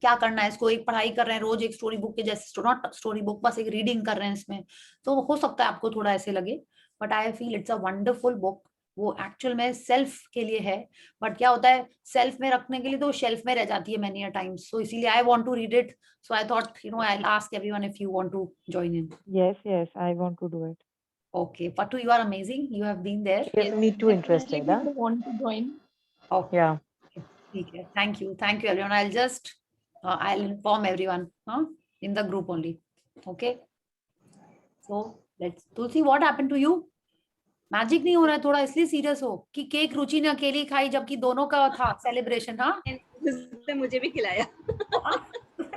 क्या करना है इसको, एक पढ़ाई कर रहे हैं रोज एक स्टोरी बुक के जैसे, नॉट स्टोरी बुक बस एक रीडिंग कर रहे हैं इसमें, तो हो सकता है आपको थोड़ा ऐसे लगे, but I feel it's a wonderful book. वो एक्चुअल में सेल्फ के लिए है, बट क्या होता है सेल्फ में रखने के लिए तो शेल्फ में रह जाती है मेनी अ टाइम्स. सो इसीलिए I want to read it, so I thought I ask everyone if you want to join in. Yes, I want to do it. Okay, Patu, you are amazing, you have been there. Yes, me too interested. Definitely Huh? we want to join. Okay. Yeah. ठीक है, thank you everyone. I'll just I'll inform everyone in the group only. Okay, so let's Tulsi, what happened to you? Magic नहीं हो रहा है, थोड़ा इसलिए serious हो कि केक रुचि ने अकेली खाई जबकि दोनों का था सेलिब्रेशन. हाँ उसने मुझे भी खिलाया.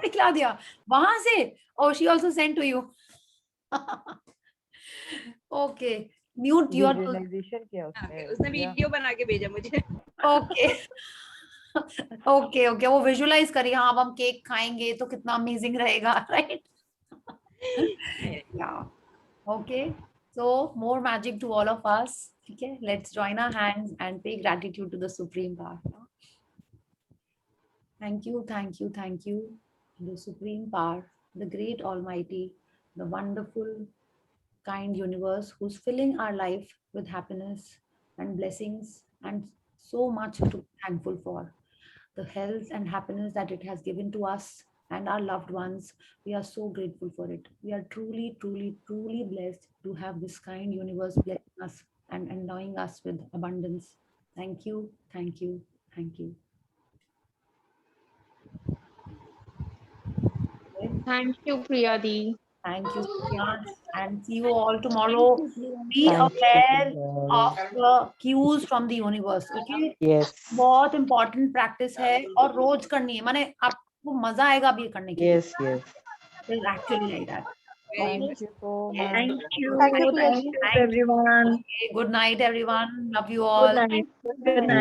खिला दिया वहां से. और she also send to you. Okay, mute your. Visualization किया उसने. उसने वीडियो बना के भेजा मुझे. ओके ओके ओके, वो विजुअलाइज करिए हाँ अब हम केक खाएंगे तो कितना अमेजिंग रहेगा, राइट? या okay, so more magic to all of us. Okay, let's join our hands and pay gratitude to the Supreme Power. Thank you, the Supreme Power, the great Almighty, the wonderful, kind universe who's filling our life with happiness and blessings and so much to be thankful for. The health and happiness that it has given to us and our loved ones, we are so grateful for it. We are truly, truly, truly blessed to have this kind universe blessing us and endowing us with abundance. Thank you, thank you, thank you. Thank you, Priya Di. Thank you, Priyansh, and see you all tomorrow. Be aware of the cues from the universe. Okay? Yes. बहुत important practice है और रोज करनी है, माने आपको मजा आएगा अब ये करने के लिए. Yes, yes. It's actually like that. Thank you so much. Thank you. Thank you, Thank you, everyone. Okay, good night, everyone. Love you Good all. night. Good night.